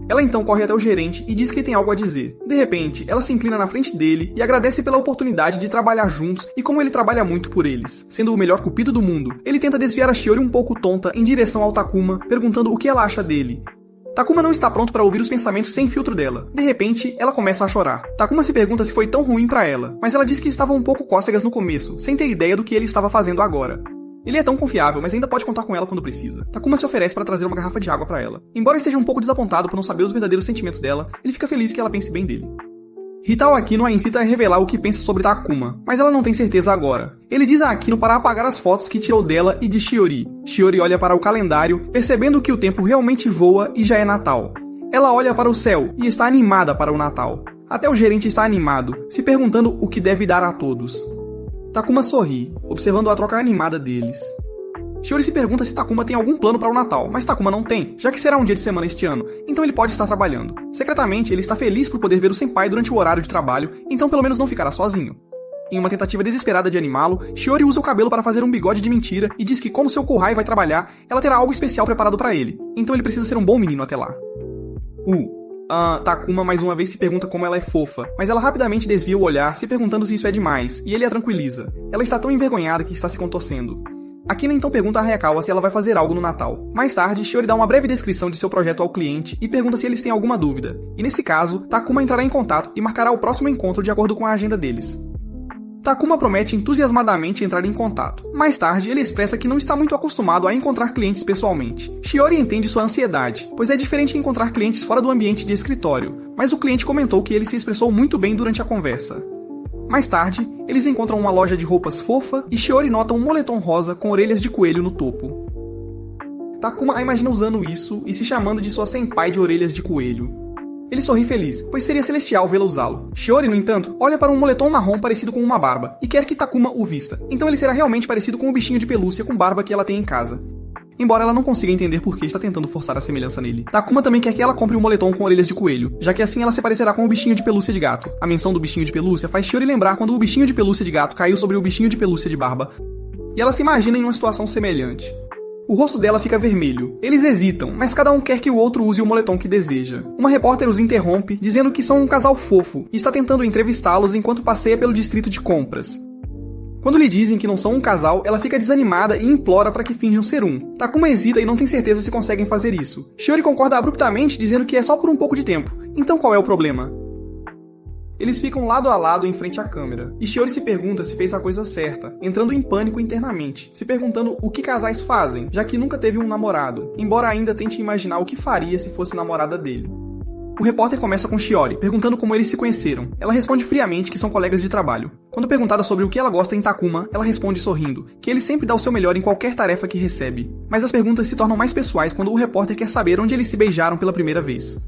Ela então corre até o gerente e diz que tem algo a dizer. De repente, ela se inclina na frente dele e agradece pela oportunidade de trabalhar juntos e como ele trabalha muito por eles. Sendo o melhor cupido do mundo, ele tenta desviar a Shiori um pouco tonta em direção ao Takuma, perguntando o que ela acha dele. Takuma não está pronto para ouvir os pensamentos sem filtro dela. De repente, ela começa a chorar. Takuma se pergunta se foi tão ruim para ela, mas ela diz que estava um pouco cócegas no começo, sem ter ideia do que ele estava fazendo agora. Ele é tão confiável, mas ainda pode contar com ela quando precisa. Takuma se oferece para trazer uma garrafa de água para ela. Embora esteja um pouco desapontado por não saber os verdadeiros sentimentos dela, ele fica feliz que ela pense bem dele. Hitao Akino a incita a revelar o que pensa sobre Takuma, mas ela não tem certeza agora. Ele diz a Akino para apagar as fotos que tirou dela e de Shiori. Shiori olha para o calendário, percebendo que o tempo realmente voa e já é Natal. Ela olha para o céu e está animada para o Natal. Até o gerente está animado, se perguntando o que deve dar a todos. Takuma sorri, observando a troca animada deles. Shiori se pergunta se Takuma tem algum plano para o Natal, mas Takuma não tem, já que será um dia de semana este ano, então ele pode estar trabalhando. Secretamente, ele está feliz por poder ver o senpai durante o horário de trabalho, então pelo menos não ficará sozinho. Em uma tentativa desesperada de animá-lo, Shiori usa o cabelo para fazer um bigode de mentira e diz que como seu Kohai vai trabalhar, ela terá algo especial preparado para ele, então ele precisa ser um bom menino até lá. Takuma mais uma vez se pergunta como ela é fofa, mas ela rapidamente desvia o olhar, se perguntando se isso é demais, e ele a tranquiliza. Ela está tão envergonhada que está se contorcendo. Akina então pergunta a Hayakawa se ela vai fazer algo no Natal. Mais tarde, Shiori dá uma breve descrição de seu projeto ao cliente e pergunta se eles têm alguma dúvida. E nesse caso, Takuma entrará em contato e marcará o próximo encontro de acordo com a agenda deles. Takuma promete entusiasmadamente entrar em contato. Mais tarde, ele expressa que não está muito acostumado a encontrar clientes pessoalmente. Shiori entende sua ansiedade, pois é diferente encontrar clientes fora do ambiente de escritório, mas o cliente comentou que ele se expressou muito bem durante a conversa. Mais tarde, eles encontram uma loja de roupas fofa e Shiori nota um moletom rosa com orelhas de coelho no topo. Takuma a imagina usando isso e se chamando de sua senpai de orelhas de coelho. Ele sorri feliz, pois seria celestial vê-la usá-lo. Shiori, no entanto, olha para um moletom marrom parecido com uma barba e quer que Takuma o vista, então ele será realmente parecido com o bichinho de pelúcia com barba que ela tem em casa. embora ela não consiga entender por que está tentando forçar a semelhança nele. Takuma também quer que ela compre um moletom com orelhas de coelho, já que assim ela se parecerá com o bichinho de pelúcia de gato. A menção do bichinho de pelúcia faz Shiori lembrar quando o bichinho de pelúcia de gato caiu sobre o bichinho de pelúcia de barba, e ela se imagina em uma situação semelhante. O rosto dela fica vermelho. Eles hesitam, mas cada um quer que o outro use o moletom que deseja. Uma repórter os interrompe, dizendo que são um casal fofo, e está tentando entrevistá-los enquanto passeia pelo distrito de compras. Quando lhe dizem que não são um casal, ela fica desanimada e implora para que finjam ser um. Takuma hesita e não tem certeza se conseguem fazer isso. Shiori concorda abruptamente, dizendo que é só por um pouco de tempo. Então qual é o problema? Eles ficam lado a lado em frente à câmera, e Shiori se pergunta se fez a coisa certa, entrando em pânico internamente, se perguntando o que casais fazem, já que nunca teve um namorado, embora ainda tente imaginar o que faria se fosse namorada dele. O repórter começa com Shiori, perguntando como eles se conheceram. Ela responde friamente que são colegas de trabalho. Quando perguntada sobre o que ela gosta em Takuma, ela responde sorrindo, que ele sempre dá o seu melhor em qualquer tarefa que recebe. Mas as perguntas se tornam mais pessoais quando o repórter quer saber onde eles se beijaram pela primeira vez.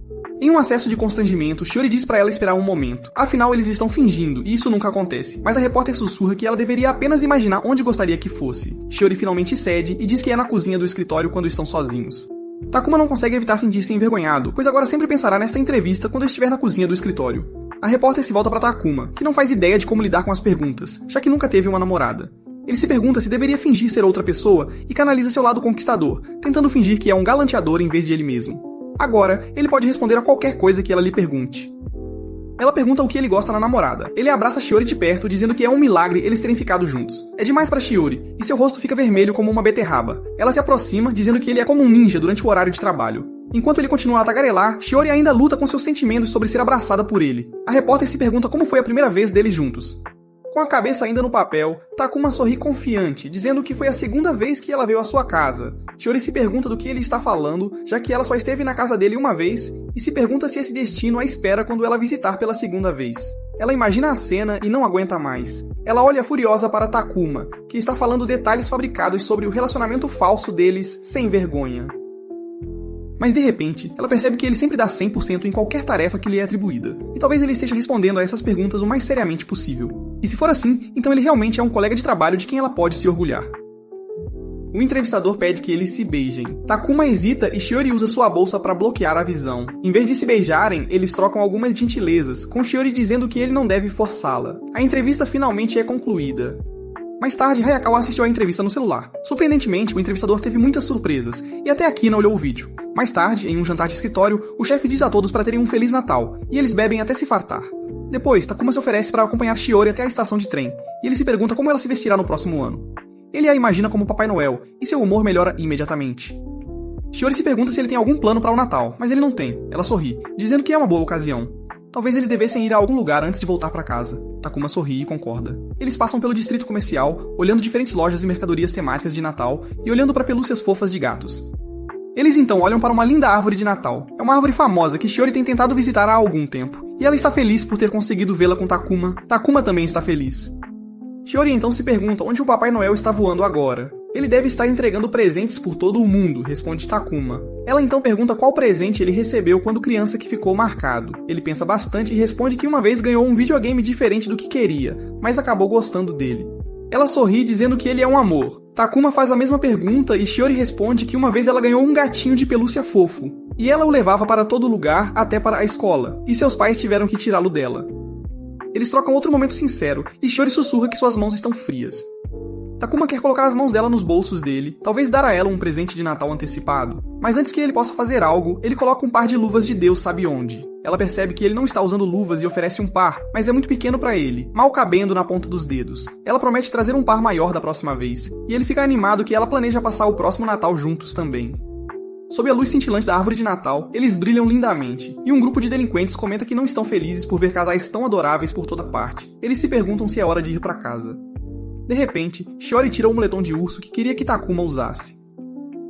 Em um acesso de constrangimento, Shiori diz pra ela esperar um momento. Afinal, eles estão fingindo, e isso nunca acontece. Mas a repórter sussurra que ela deveria apenas imaginar onde gostaria que fosse. Shiori finalmente cede e diz que é na cozinha do escritório quando estão sozinhos. Takuma não consegue evitar sentir-se envergonhado, pois agora sempre pensará nesta entrevista quando estiver na cozinha do escritório. A repórter se volta pra Takuma, que não faz ideia de como lidar com as perguntas, já que nunca teve uma namorada. Ele se pergunta se deveria fingir ser outra pessoa e canaliza seu lado conquistador, tentando fingir que é um galanteador em vez de ele mesmo. Agora, ele pode responder a qualquer coisa que ela lhe pergunte. Ela pergunta o que ele gosta na namorada. Ele abraça Shiori de perto, dizendo que é um milagre eles terem ficado juntos. É demais pra Shiori, e seu rosto fica vermelho como uma beterraba. Ela se aproxima, dizendo que ele é como um ninja durante o horário de trabalho. Enquanto ele continua a tagarelar, Shiori ainda luta com seus sentimentos sobre ser abraçada por ele. A repórter se pergunta como foi a primeira vez deles juntos. Com a cabeça ainda no papel, Takuma sorri confiante, dizendo que foi a segunda vez que ela veio à sua casa. Shiori se pergunta do que ele está falando, já que ela só esteve na casa dele uma vez, e se pergunta se esse destino a espera quando ela visitar pela segunda vez. Ela imagina a cena e não aguenta mais. Ela olha furiosa para Takuma, que está falando detalhes fabricados sobre o relacionamento falso deles, sem vergonha. Mas de repente, ela percebe que ele sempre dá 100% em qualquer tarefa que lhe é atribuída, e talvez ele esteja respondendo a essas perguntas o mais seriamente possível. E se for assim, então ele realmente é um colega de trabalho de quem ela pode se orgulhar. O entrevistador pede que eles se beijem. Takuma hesita e Shiori usa sua bolsa para bloquear a visão. Em vez de se beijarem, eles trocam algumas gentilezas, com Shiori dizendo que ele não deve forçá-la. A entrevista finalmente é concluída. Mais tarde, Hayakawa assistiu à entrevista no celular. Surpreendentemente, o entrevistador teve muitas surpresas, e até aqui não olhou o vídeo. Mais tarde, em um jantar de escritório, o chefe diz a todos para terem um Feliz Natal, e eles bebem até se fartar. Depois, Takuma se oferece para acompanhar Shiori até a estação de trem, e ele se pergunta como ela se vestirá no próximo ano. Ele a imagina como Papai Noel, e seu humor melhora imediatamente. Shiori se pergunta se ele tem algum plano para o Natal, mas ele não tem. Ela sorri, dizendo que é uma boa ocasião. Talvez eles devessem ir a algum lugar antes de voltar para casa. Takuma sorri e concorda. Eles passam pelo distrito comercial, olhando diferentes lojas e mercadorias temáticas de Natal e olhando para pelúcias fofas de gatos. Eles então olham para uma linda árvore de Natal. É uma árvore famosa que Shiori tem tentado visitar há algum tempo. E ela está feliz por ter conseguido vê-la com Takuma. Takuma também está feliz. Shiori então se pergunta onde o Papai Noel está voando agora. Ele deve estar entregando presentes por todo o mundo, responde Takuma. Ela então pergunta qual presente ele recebeu quando criança que ficou marcado. Ele pensa bastante e responde que uma vez ganhou um videogame diferente do que queria, mas acabou gostando dele. Ela sorri dizendo que ele é um amor. Takuma faz a mesma pergunta e Shiori responde que uma vez ela ganhou um gatinho de pelúcia fofo. E ela o levava para todo lugar, até para a escola, e seus pais tiveram que tirá-lo dela. Eles trocam outro momento sincero, e Shiori sussurra que suas mãos estão frias. Takuma quer colocar as mãos dela nos bolsos dele, talvez dar a ela um presente de Natal antecipado. Mas antes que ele possa fazer algo, ele coloca um par de luvas de Deus sabe onde. Ela percebe que ele não está usando luvas e oferece um par, mas é muito pequeno para ele, mal cabendo na ponta dos dedos. Ela promete trazer um par maior da próxima vez, e ele fica animado que ela planeja passar o próximo Natal juntos também. Sob a luz cintilante da árvore de Natal, eles brilham lindamente, e um grupo de delinquentes comenta que não estão felizes por ver casais tão adoráveis por toda parte. Eles se perguntam se é hora de ir para casa. De repente, Shiori tira o moletom de urso que queria que Takuma usasse.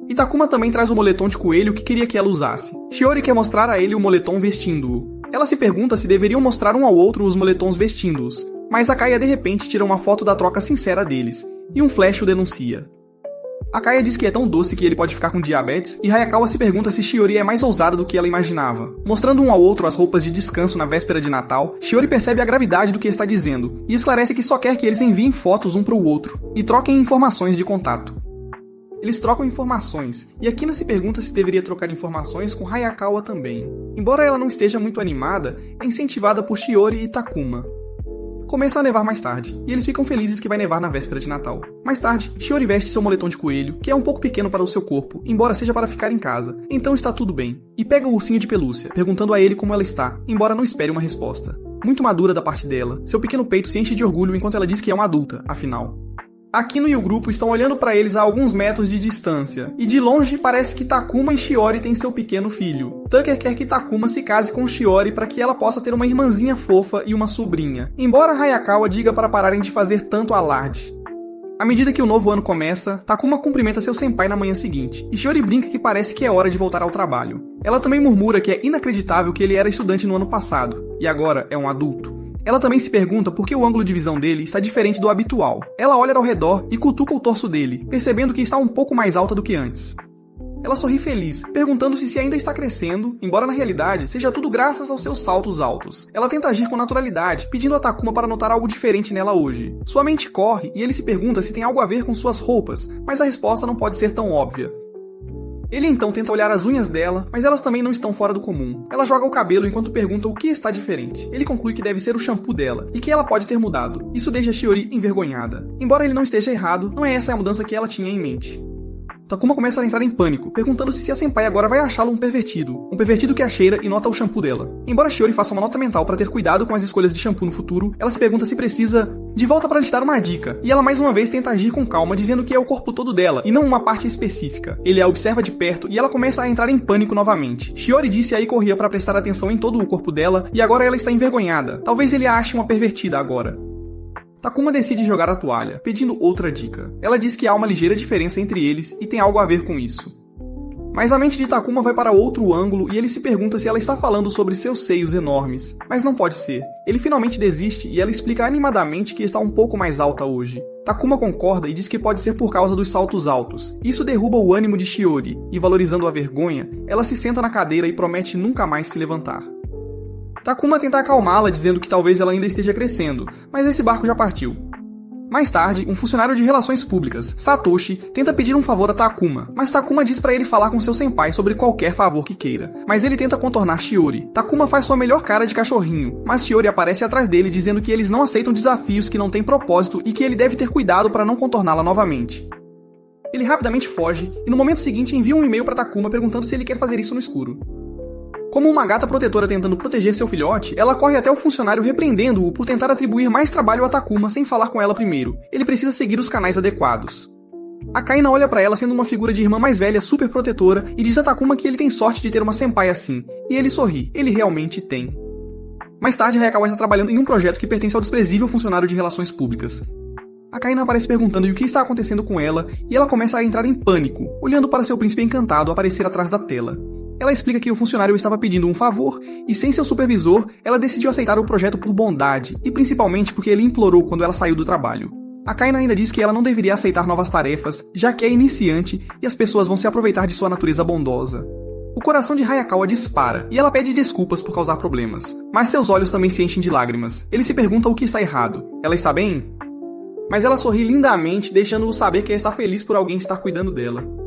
E Takuma também traz o moletom de coelho que queria que ela usasse. Shiori quer mostrar a ele o moletom vestindo-o. Ela se pergunta se deveriam mostrar um ao outro os moletons vestindo-os, mas Akaya de repente tira uma foto da troca sincera deles, e um flash o denuncia. Akaya diz que é tão doce que ele pode ficar com diabetes, e Hayakawa se pergunta se Shiori é mais ousada do que ela imaginava. Mostrando um ao outro as roupas de descanso na véspera de Natal, Shiori percebe a gravidade do que está dizendo, e esclarece que só quer que eles enviem fotos um para o outro, e troquem informações de contato. Eles trocam informações, e Akina se pergunta se deveria trocar informações com Hayakawa também. Embora ela não esteja muito animada, é incentivada por Shiori e Takuma. Começa a nevar mais tarde, e eles ficam felizes que vai nevar na véspera de Natal. Mais tarde, Shiori veste seu moletom de coelho, que é um pouco pequeno para o seu corpo, embora seja para ficar em casa, então está tudo bem. E pega o ursinho de pelúcia, perguntando a ele como ela está, embora não espere uma resposta. Muito madura da parte dela, seu pequeno peito se enche de orgulho enquanto ela diz que é uma adulta, afinal. Akino e o grupo estão olhando para eles a alguns metros de distância, e de longe parece que Takuma e Shiori têm seu pequeno filho. Tucker quer que Takuma se case com Shiori para que ela possa ter uma irmãzinha fofa e uma sobrinha, embora Hayakawa diga para pararem de fazer tanto alarde. À medida que o novo ano começa, Takuma cumprimenta seu senpai na manhã seguinte, e Shiori brinca que parece que é hora de voltar ao trabalho. Ela também murmura que é inacreditável que ele era estudante no ano passado, e agora é um adulto. Ela também se pergunta por que o ângulo de visão dele está diferente do habitual. Ela olha ao redor e cutuca o torso dele, percebendo que está um pouco mais alta do que antes. Ela sorri feliz, perguntando-se se ainda está crescendo, embora na realidade seja tudo graças aos seus saltos altos. Ela tenta agir com naturalidade, pedindo a Takuma para notar algo diferente nela hoje. Sua mente corre e ele se pergunta se tem algo a ver com suas roupas, mas a resposta não pode ser tão óbvia. Ele então tenta olhar as unhas dela, mas elas também não estão fora do comum. Ela joga o cabelo enquanto pergunta o que está diferente. Ele conclui que deve ser o shampoo dela, e que ela pode ter mudado. Isso deixa Shiori envergonhada. Embora ele não esteja errado, não é essa a mudança que ela tinha em mente. Takuma começa a entrar em pânico, perguntando-se se a senpai agora vai achá-lo um pervertido que a cheira e nota o shampoo dela. Embora Shiori faça uma nota mental para ter cuidado com as escolhas de shampoo no futuro, ela se pergunta se precisa de volta para lhe dar uma dica, e ela mais uma vez tenta agir com calma, dizendo que é o corpo todo dela, e não uma parte específica. Ele a observa de perto e ela começa a entrar em pânico novamente. Shiori disse aí corria para prestar atenção em todo o corpo dela, e agora ela está envergonhada. Talvez ele a ache uma pervertida agora. Takuma decide jogar a toalha, pedindo outra dica. Ela diz que há uma ligeira diferença entre eles e tem algo a ver com isso. Mas a mente de Takuma vai para outro ângulo e ele se pergunta se ela está falando sobre seus seios enormes. Mas não pode ser. Ele finalmente desiste e ela explica animadamente que está um pouco mais alta hoje. Takuma concorda e diz que pode ser por causa dos saltos altos. Isso derruba o ânimo de Shiori, e valorizando a vergonha, ela se senta na cadeira e promete nunca mais se levantar. Takuma tenta acalmá-la, dizendo que talvez ela ainda esteja crescendo, mas esse barco já partiu. Mais tarde, um funcionário de relações públicas, Satoshi, tenta pedir um favor a Takuma, mas Takuma diz para ele falar com seu senpai sobre qualquer favor que queira. Mas ele tenta contornar Shiori. Takuma faz sua melhor cara de cachorrinho, mas Shiori aparece atrás dele dizendo que eles não aceitam desafios que não têm propósito e que ele deve ter cuidado para não contorná-la novamente. Ele rapidamente foge e no momento seguinte envia um e-mail para Takuma perguntando se ele quer fazer isso no escuro. Como uma gata protetora tentando proteger seu filhote, ela corre até o funcionário repreendendo-o por tentar atribuir mais trabalho a Takuma sem falar com ela primeiro. Ele precisa seguir os canais adequados. Akaina olha pra ela sendo uma figura de irmã mais velha super protetora e diz a Takuma que ele tem sorte de ter uma senpai assim. E ele sorri, ele realmente tem. Mais tarde, Hayakawa está trabalhando em um projeto que pertence ao desprezível funcionário de relações públicas. Akaina aparece perguntando o que está acontecendo com ela e ela começa a entrar em pânico, olhando para seu príncipe encantado aparecer atrás da tela. Ela explica que o funcionário estava pedindo um favor e, sem seu supervisor, ela decidiu aceitar o projeto por bondade e principalmente porque ele implorou quando ela saiu do trabalho. Akaina ainda diz que ela não deveria aceitar novas tarefas, já que é iniciante e as pessoas vão se aproveitar de sua natureza bondosa. O coração de Hayakawa dispara e ela pede desculpas por causar problemas, mas seus olhos também se enchem de lágrimas. Ele se pergunta o que está errado. Ela está bem? Mas ela sorri lindamente, deixando-o saber que está feliz por alguém estar cuidando dela.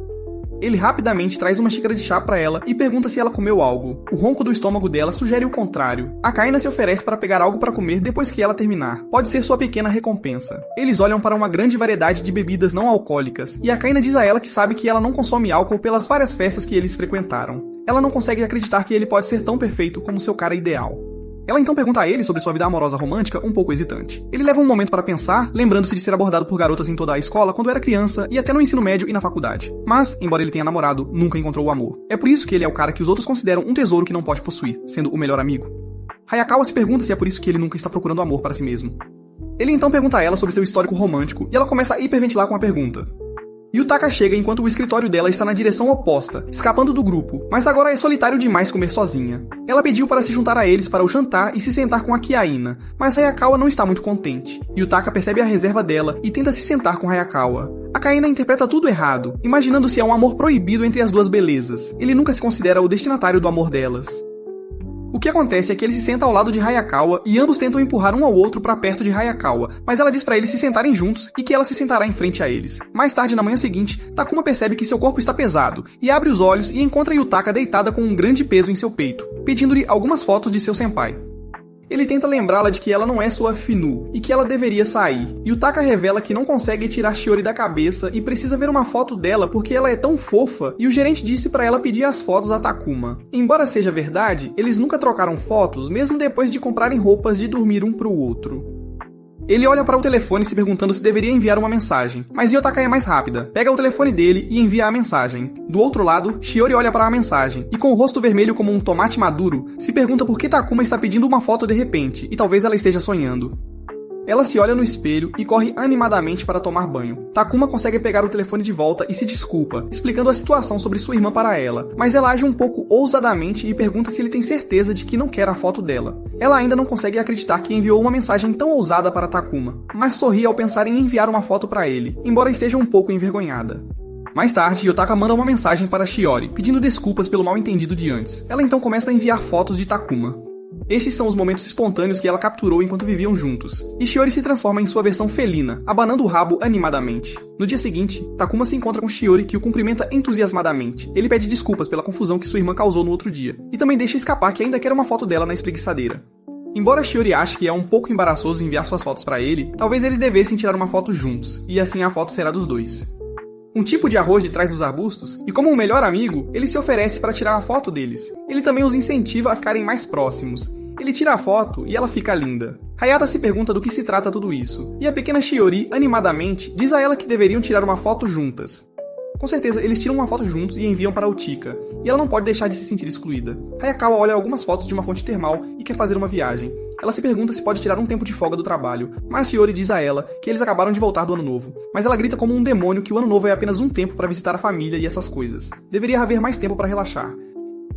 Ele rapidamente traz uma xícara de chá para ela e pergunta se ela comeu algo. O ronco do estômago dela sugere o contrário. Akaina se oferece para pegar algo para comer depois que ela terminar. Pode ser sua pequena recompensa. Eles olham para uma grande variedade de bebidas não alcoólicas e Akaina diz a ela que sabe que ela não consome álcool pelas várias festas que eles frequentaram. Ela não consegue acreditar que ele pode ser tão perfeito como seu cara ideal. Ela então pergunta a ele sobre sua vida amorosa romântica, um pouco hesitante. Ele leva um momento para pensar, lembrando-se de ser abordado por garotas em toda a escola quando era criança e até no ensino médio e na faculdade. Mas, embora ele tenha namorado, nunca encontrou o amor. É por isso que ele é o cara que os outros consideram um tesouro que não pode possuir, sendo o melhor amigo. Hayakawa se pergunta se é por isso que ele nunca está procurando amor para si mesmo. Ele então pergunta a ela sobre seu histórico romântico e ela começa a hiperventilar com a pergunta. Yutaka chega enquanto o escritório dela está na direção oposta, escapando do grupo, mas agora é solitário demais comer sozinha. Ela pediu para se juntar a eles para o jantar e se sentar com a Kiaina, mas Hayakawa não está muito contente. Yutaka percebe a reserva dela e tenta se sentar com Hayakawa. A Kiaina interpreta tudo errado, imaginando se é um amor proibido entre as duas belezas. Ele nunca se considera o destinatário do amor delas. O que acontece é que ele se senta ao lado de Hayakawa e ambos tentam empurrar um ao outro para perto de Hayakawa, mas ela diz para eles se sentarem juntos e que ela se sentará em frente a eles. Mais tarde, na manhã seguinte, Takuma percebe que seu corpo está pesado e abre os olhos e encontra Yutaka deitada com um grande peso em seu peito, pedindo-lhe algumas fotos de seu senpai. Ele tenta lembrá-la de que ela não é sua Finu e que ela deveria sair. Yutaka revela que não consegue tirar Shiori da cabeça e precisa ver uma foto dela porque ela é tão fofa e o gerente disse para ela pedir as fotos a Takuma. Embora seja verdade, eles nunca trocaram fotos mesmo depois de comprarem roupas de dormir um pro outro. Ele olha para o telefone se perguntando se deveria enviar uma mensagem, mas Yutaka é mais rápida, pega o telefone dele e envia a mensagem. Do outro lado, Shiori olha para a mensagem e com o rosto vermelho como um tomate maduro, se pergunta por que Takuma está pedindo uma foto de repente e talvez ela esteja sonhando. Ela se olha no espelho e corre animadamente para tomar banho. Takuma consegue pegar o telefone de volta e se desculpa, explicando a situação sobre sua irmã para ela, mas ela age um pouco ousadamente e pergunta se ele tem certeza de que não quer a foto dela. Ela ainda não consegue acreditar que enviou uma mensagem tão ousada para Takuma, mas sorri ao pensar em enviar uma foto para ele, embora esteja um pouco envergonhada. Mais tarde, Yutaka manda uma mensagem para Shiori, pedindo desculpas pelo mal-entendido de antes. Ela então começa a enviar fotos de Takuma. Estes são os momentos espontâneos que ela capturou enquanto viviam juntos, e Shiori se transforma em sua versão felina, abanando o rabo animadamente. No dia seguinte, Takuma se encontra com Shiori, que o cumprimenta entusiasmadamente. Ele pede desculpas pela confusão que sua irmã causou no outro dia, e também deixa escapar que ainda quer uma foto dela na espreguiçadeira. Embora Shiori ache que é um pouco embaraçoso enviar suas fotos para ele, talvez eles devessem tirar uma foto juntos, e assim a foto será dos dois. Um tipo de arroz de trás dos arbustos, e como um melhor amigo, ele se oferece para tirar a foto deles. Ele também os incentiva a ficarem mais próximos. Ele tira a foto e ela fica linda. Hayata se pergunta do que se trata tudo isso, e a pequena Shiori, animadamente, diz a ela que deveriam tirar uma foto juntas. Com certeza, eles tiram uma foto juntos e enviam para Utica, e ela não pode deixar de se sentir excluída. Hayakawa olha algumas fotos de uma fonte termal e quer fazer uma viagem. Ela se pergunta se pode tirar um tempo de folga do trabalho, mas Shiori diz a ela que eles acabaram de voltar do ano novo. Mas ela grita como um demônio que o ano novo é apenas um tempo para visitar a família e essas coisas. Deveria haver mais tempo para relaxar.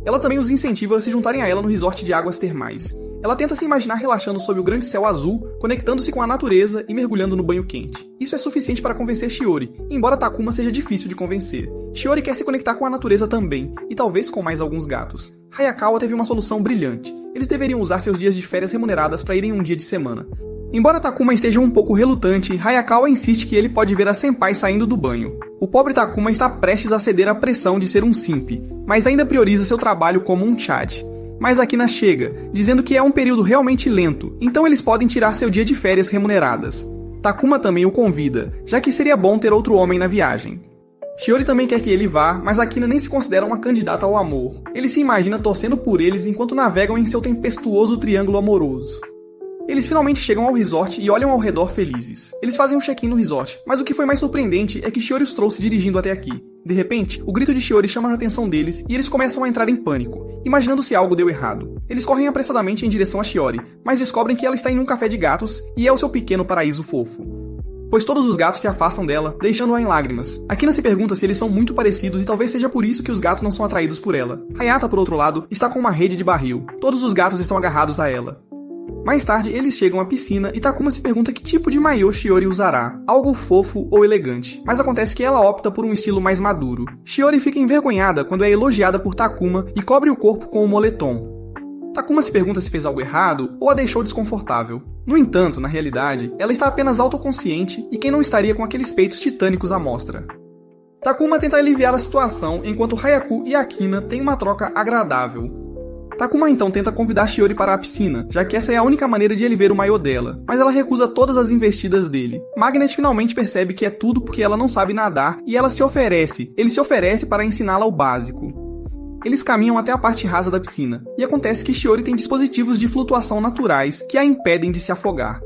Ela também os incentiva a se juntarem a ela no resort de águas termais. Ela tenta se imaginar relaxando sob o grande céu azul, conectando-se com a natureza e mergulhando no banho quente. Isso é suficiente para convencer Shiori, embora Takuma seja difícil de convencer. Shiori quer se conectar com a natureza também, e talvez com mais alguns gatos. Hayakawa teve uma solução brilhante. Eles deveriam usar seus dias de férias remuneradas para irem um dia de semana. Embora Takuma esteja um pouco relutante, Hayakawa insiste que ele pode ver a senpai saindo do banho. O pobre Takuma está prestes a ceder à pressão de ser um simp, mas ainda prioriza seu trabalho como um chad. Mas Akina chega, dizendo que é um período realmente lento, então eles podem tirar seu dia de férias remuneradas. Takuma também o convida, já que seria bom ter outro homem na viagem. Shiori também quer que ele vá, mas Akina nem se considera uma candidata ao amor. Ele se imagina torcendo por eles enquanto navegam em seu tempestuoso triângulo amoroso. Eles finalmente chegam ao resort e olham ao redor felizes. Eles fazem um check-in no resort, mas o que foi mais surpreendente é que Shiori os trouxe dirigindo até aqui. De repente, o grito de Shiori chama a atenção deles e eles começam a entrar em pânico, imaginando se algo deu errado. Eles correm apressadamente em direção a Shiori, mas descobrem que ela está em um café de gatos e é o seu pequeno paraíso fofo. Pois todos os gatos se afastam dela, deixando-a em lágrimas. Akina se pergunta se eles são muito parecidos e talvez seja por isso que os gatos não são atraídos por ela. Hayata, por outro lado, está com uma rede de barril. Todos os gatos estão agarrados a ela. Mais tarde, eles chegam à piscina e Takuma se pergunta que tipo de maiô Shiori usará, algo fofo ou elegante. Mas acontece que ela opta por um estilo mais maduro. Shiori fica envergonhada quando é elogiada por Takuma e cobre o corpo com um moletom. Takuma se pergunta se fez algo errado ou a deixou desconfortável. No entanto, na realidade, ela está apenas autoconsciente e quem não estaria com aqueles peitos titânicos à mostra. Takuma tenta aliviar a situação enquanto Hayaku e Akina têm uma troca agradável. Takuma então tenta convidar Shiori para a piscina, já que essa é a única maneira de ele ver o maiô dela, mas ela recusa todas as investidas dele. Magnet finalmente percebe que é tudo porque ela não sabe nadar e ela se oferece. Ele se oferece para ensiná-la o básico. Eles caminham até a parte rasa da piscina, e acontece que Shiori tem dispositivos de flutuação naturais que a impedem de se afogar.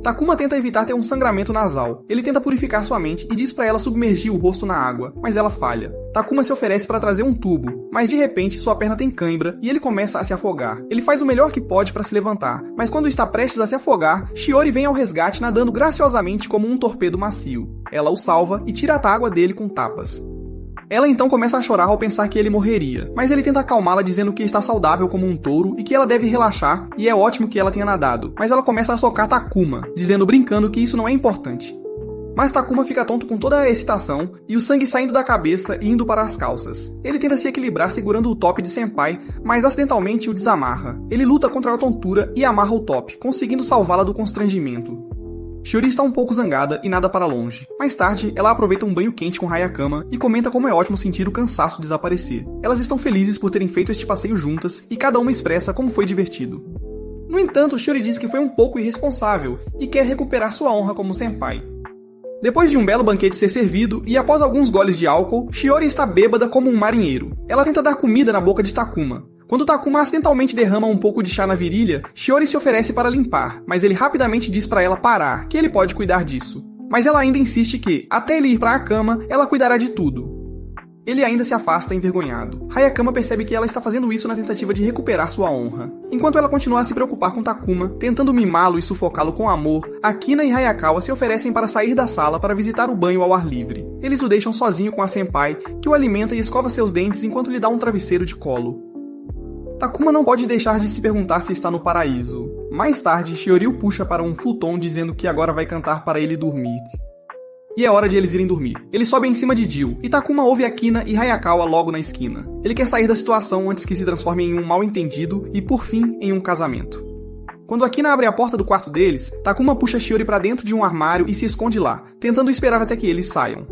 Takuma tenta evitar ter um sangramento nasal. Ele tenta purificar sua mente e diz para ela submergir o rosto na água, mas ela falha. Takuma se oferece para trazer um tubo, mas de repente sua perna tem cãibra e ele começa a se afogar. Ele faz o melhor que pode para se levantar, mas quando está prestes a se afogar, Shiori vem ao resgate nadando graciosamente como um torpedo macio. Ela o salva e tira a água dele com tapas. Ela então começa a chorar ao pensar que ele morreria, mas ele tenta acalmá-la dizendo que está saudável como um touro e que ela deve relaxar e é ótimo que ela tenha nadado, mas ela começa a socar Takuma, dizendo brincando que isso não é importante. Mas Takuma fica tonto com toda a excitação e o sangue saindo da cabeça e indo para as calças. Ele tenta se equilibrar segurando o top de Senpai, mas acidentalmente o desamarra. Ele luta contra a tontura e amarra o top, conseguindo salvá-la do constrangimento. Shiori está um pouco zangada e nada para longe. Mais tarde, ela aproveita um banho quente com Hayakama e comenta como é ótimo sentir o cansaço desaparecer. Elas estão felizes por terem feito este passeio juntas e cada uma expressa como foi divertido. No entanto, Shiori diz que foi um pouco irresponsável e quer recuperar sua honra como senpai. Depois de um belo banquete ser servido e após alguns goles de álcool, Shiori está bêbada como um marinheiro. Ela tenta dar comida na boca de Takuma. Quando Takuma acidentalmente derrama um pouco de chá na virilha, Shiori se oferece para limpar, mas ele rapidamente diz para ela parar, que ele pode cuidar disso. Mas ela ainda insiste que, até ele ir para a cama, ela cuidará de tudo. Ele ainda se afasta envergonhado. Hayakama percebe que ela está fazendo isso na tentativa de recuperar sua honra. Enquanto ela continua a se preocupar com Takuma, tentando mimá-lo e sufocá-lo com amor, Akina e Hayakawa se oferecem para sair da sala para visitar o banho ao ar livre. Eles o deixam sozinho com a senpai, que o alimenta e escova seus dentes enquanto lhe dá um travesseiro de colo. Takuma não pode deixar de se perguntar se está no paraíso. Mais tarde, Shiori o puxa para um futon dizendo que agora vai cantar para ele dormir. E é hora de eles irem dormir. Eles sobem em cima de Jill, e Takuma ouve Akina e Hayakawa logo na esquina. Ele quer sair da situação antes que se transforme em um mal-entendido e, por fim, em um casamento. Quando Akina abre a porta do quarto deles, Takuma puxa Shiori para dentro de um armário e se esconde lá, tentando esperar até que eles saiam.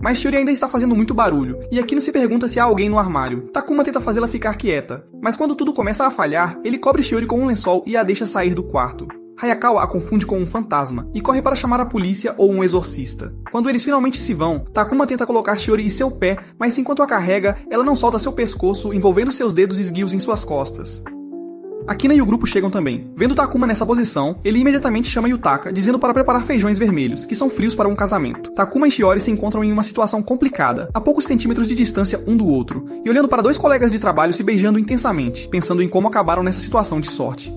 Mas Shiori ainda está fazendo muito barulho, e Akina se pergunta se há alguém no armário. Takuma tenta fazê-la ficar quieta, mas quando tudo começa a falhar, ele cobre Shiori com um lençol e a deixa sair do quarto. Hayakawa a confunde com um fantasma e corre para chamar a polícia ou um exorcista. Quando eles finalmente se vão, Takuma tenta colocar Shiori em seu pé, mas enquanto a carrega, ela não solta seu pescoço, envolvendo seus dedos esguios em suas costas. Akina e o grupo chegam também. Vendo Takuma nessa posição, ele imediatamente chama Yutaka, dizendo para preparar feijões vermelhos, que são frios para um casamento. Takuma e Shiori se encontram em uma situação complicada, a poucos centímetros de distância um do outro, e olhando para dois colegas de trabalho se beijando intensamente, pensando em como acabaram nessa situação de sorte.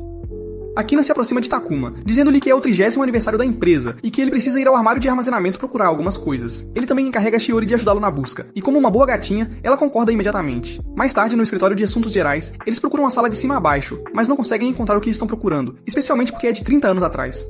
Akina se aproxima de Takuma, dizendo-lhe que é o 30º aniversário da empresa e que ele precisa ir ao armário de armazenamento procurar algumas coisas. Ele também encarrega Shiori de ajudá-lo na busca, e como uma boa gatinha, ela concorda imediatamente. Mais tarde, no escritório de assuntos gerais, eles procuram a sala de cima a baixo, mas não conseguem encontrar o que estão procurando, especialmente porque é de 30 anos atrás.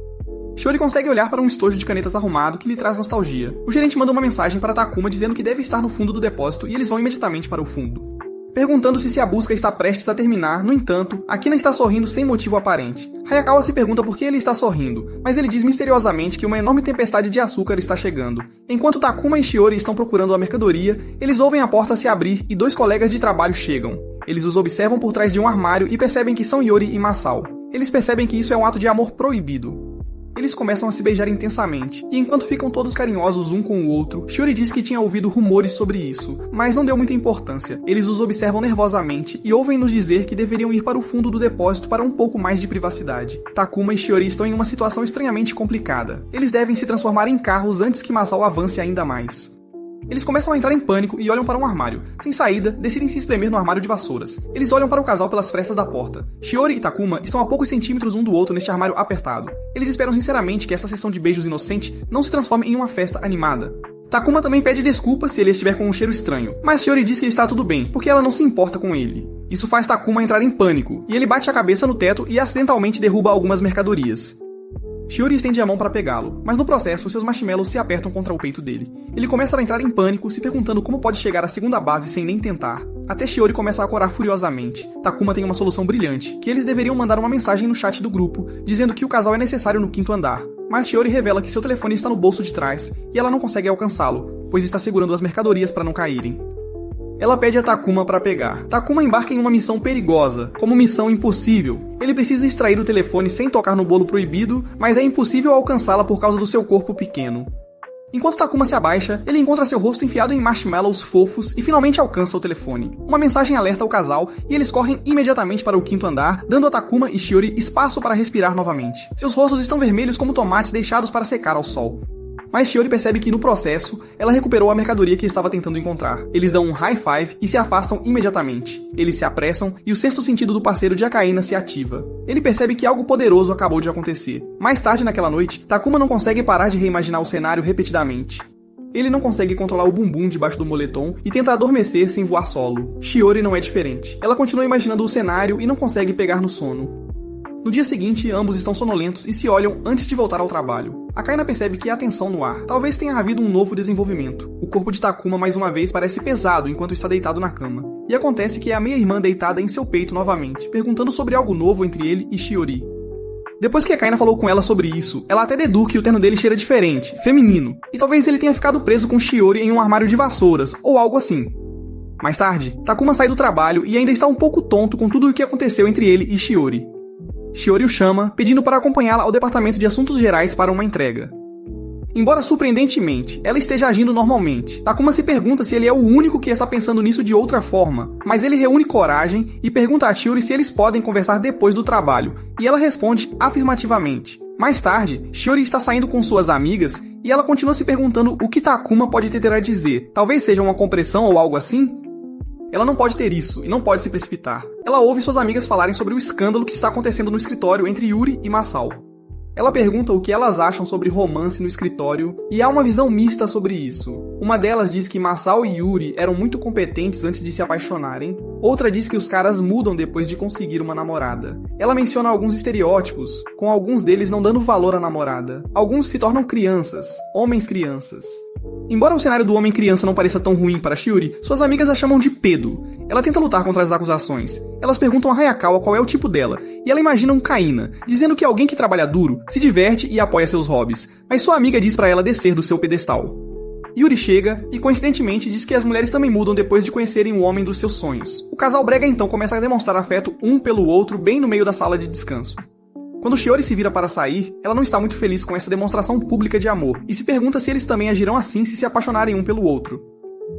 Shiori consegue olhar para um estojo de canetas arrumado que lhe traz nostalgia. O gerente manda uma mensagem para Takuma dizendo que deve estar no fundo do depósito e eles vão imediatamente para o fundo. Perguntando-se se a busca está prestes a terminar, no entanto, Akina está sorrindo sem motivo aparente. Hayakawa se pergunta por que ele está sorrindo, mas ele diz misteriosamente que uma enorme tempestade de açúcar está chegando. Enquanto Takuma e Shiori estão procurando a mercadoria, eles ouvem a porta se abrir e dois colegas de trabalho chegam. Eles os observam por trás de um armário e percebem que são Yori e Masao. Eles percebem que isso é um ato de amor proibido. Eles começam a se beijar intensamente, e enquanto ficam todos carinhosos um com o outro, Shiori diz que tinha ouvido rumores sobre isso, mas não deu muita importância. Eles os observam nervosamente e ouvem-nos dizer que deveriam ir para o fundo do depósito para um pouco mais de privacidade. Takuma e Shiori estão em uma situação estranhamente complicada. Eles devem se transformar em carros antes que Masao avance ainda mais. Eles começam a entrar em pânico e olham para um armário. Sem saída, decidem se espremer no armário de vassouras. Eles olham para o casal pelas frestas da porta. Shiori e Takuma estão a poucos centímetros um do outro neste armário apertado. Eles esperam sinceramente que essa sessão de beijos inocente não se transforme em uma festa animada. Takuma também pede desculpas se ele estiver com um cheiro estranho, mas Shiori diz que está tudo bem, porque ela não se importa com ele. Isso faz Takuma entrar em pânico, e ele bate a cabeça no teto e acidentalmente derruba algumas mercadorias. Shiori estende a mão para pegá-lo, mas no processo seus marshmallows se apertam contra o peito dele. Ele começa a entrar em pânico, se perguntando como pode chegar à segunda base sem nem tentar. Até Shiori começa a corar furiosamente. Takuma tem uma solução brilhante, que eles deveriam mandar uma mensagem no chat do grupo, dizendo que o casal é necessário no 5º andar. Mas Shiori revela que seu telefone está no bolso de trás, e ela não consegue alcançá-lo, pois está segurando as mercadorias para não caírem. Ela pede a Takuma para pegar. Takuma embarca em uma missão perigosa, como missão impossível. Ele precisa extrair o telefone sem tocar no bolo proibido, mas é impossível alcançá-la por causa do seu corpo pequeno. Enquanto Takuma se abaixa, ele encontra seu rosto enfiado em marshmallows fofos e finalmente alcança o telefone. Uma mensagem alerta o casal e eles correm imediatamente para o 5º andar, dando a Takuma e Shiori espaço para respirar novamente. Seus rostos estão vermelhos como tomates deixados para secar ao sol. Mas Shiori percebe que, no processo, ela recuperou a mercadoria que estava tentando encontrar. Eles dão um high five e se afastam imediatamente. Eles se apressam e o sexto sentido do parceiro de Akaina se ativa. Ele percebe que algo poderoso acabou de acontecer. Mais tarde naquela noite, Takuma não consegue parar de reimaginar o cenário repetidamente. Ele não consegue controlar o bumbum debaixo do moletom e tenta adormecer sem voar solo. Shiori não é diferente. Ela continua imaginando o cenário e não consegue pegar no sono. No dia seguinte, ambos estão sonolentos e se olham antes de voltar ao trabalho. Akaina percebe que há tensão no ar. Talvez tenha havido um novo desenvolvimento. O corpo de Takuma mais uma vez parece pesado enquanto está deitado na cama. E acontece que é a meia-irmã deitada em seu peito novamente, perguntando sobre algo novo entre ele e Shiori. Depois que Akaina falou com ela sobre isso, ela até deduz que o terno dele cheira diferente, feminino, e talvez ele tenha ficado preso com Shiori em um armário de vassouras, ou algo assim. Mais tarde, Takuma sai do trabalho e ainda está um pouco tonto com tudo o que aconteceu entre ele e Shiori. Shiori o chama, pedindo para acompanhá-la ao departamento de assuntos gerais para uma entrega. Embora surpreendentemente, ela esteja agindo normalmente, Takuma se pergunta se ele é o único que está pensando nisso de outra forma, mas ele reúne coragem e pergunta a Shiori se eles podem conversar depois do trabalho, e ela responde afirmativamente. Mais tarde, Shiori está saindo com suas amigas e ela continua se perguntando o que Takuma pode ter a dizer, talvez seja uma compressão ou algo assim? Ela não pode ter isso e não pode se precipitar. Ela ouve suas amigas falarem sobre o escândalo que está acontecendo no escritório entre Yuri e Masao. Ela pergunta o que elas acham sobre romance no escritório, e há uma visão mista sobre isso. Uma delas diz que Masao e Yuri eram muito competentes antes de se apaixonarem, outra diz que os caras mudam depois de conseguir uma namorada. Ela menciona alguns estereótipos, com alguns deles não dando valor à namorada. Alguns se tornam crianças, homens crianças. Embora o cenário do homem criança não pareça tão ruim para Shiori, suas amigas a chamam de pedo. Ela tenta lutar contra as acusações. Elas perguntam a Hayakawa qual é o tipo dela, e ela imagina um Kaina, dizendo que é alguém que trabalha duro, se diverte e apoia seus hobbies, mas sua amiga diz para ela descer do seu pedestal. Yuri chega e, coincidentemente, diz que as mulheres também mudam depois de conhecerem o homem dos seus sonhos. O casal brega então começa a demonstrar afeto um pelo outro bem no meio da sala de descanso. Quando Shiori se vira para sair, ela não está muito feliz com essa demonstração pública de amor, e se pergunta se eles também agirão assim se apaixonarem um pelo outro.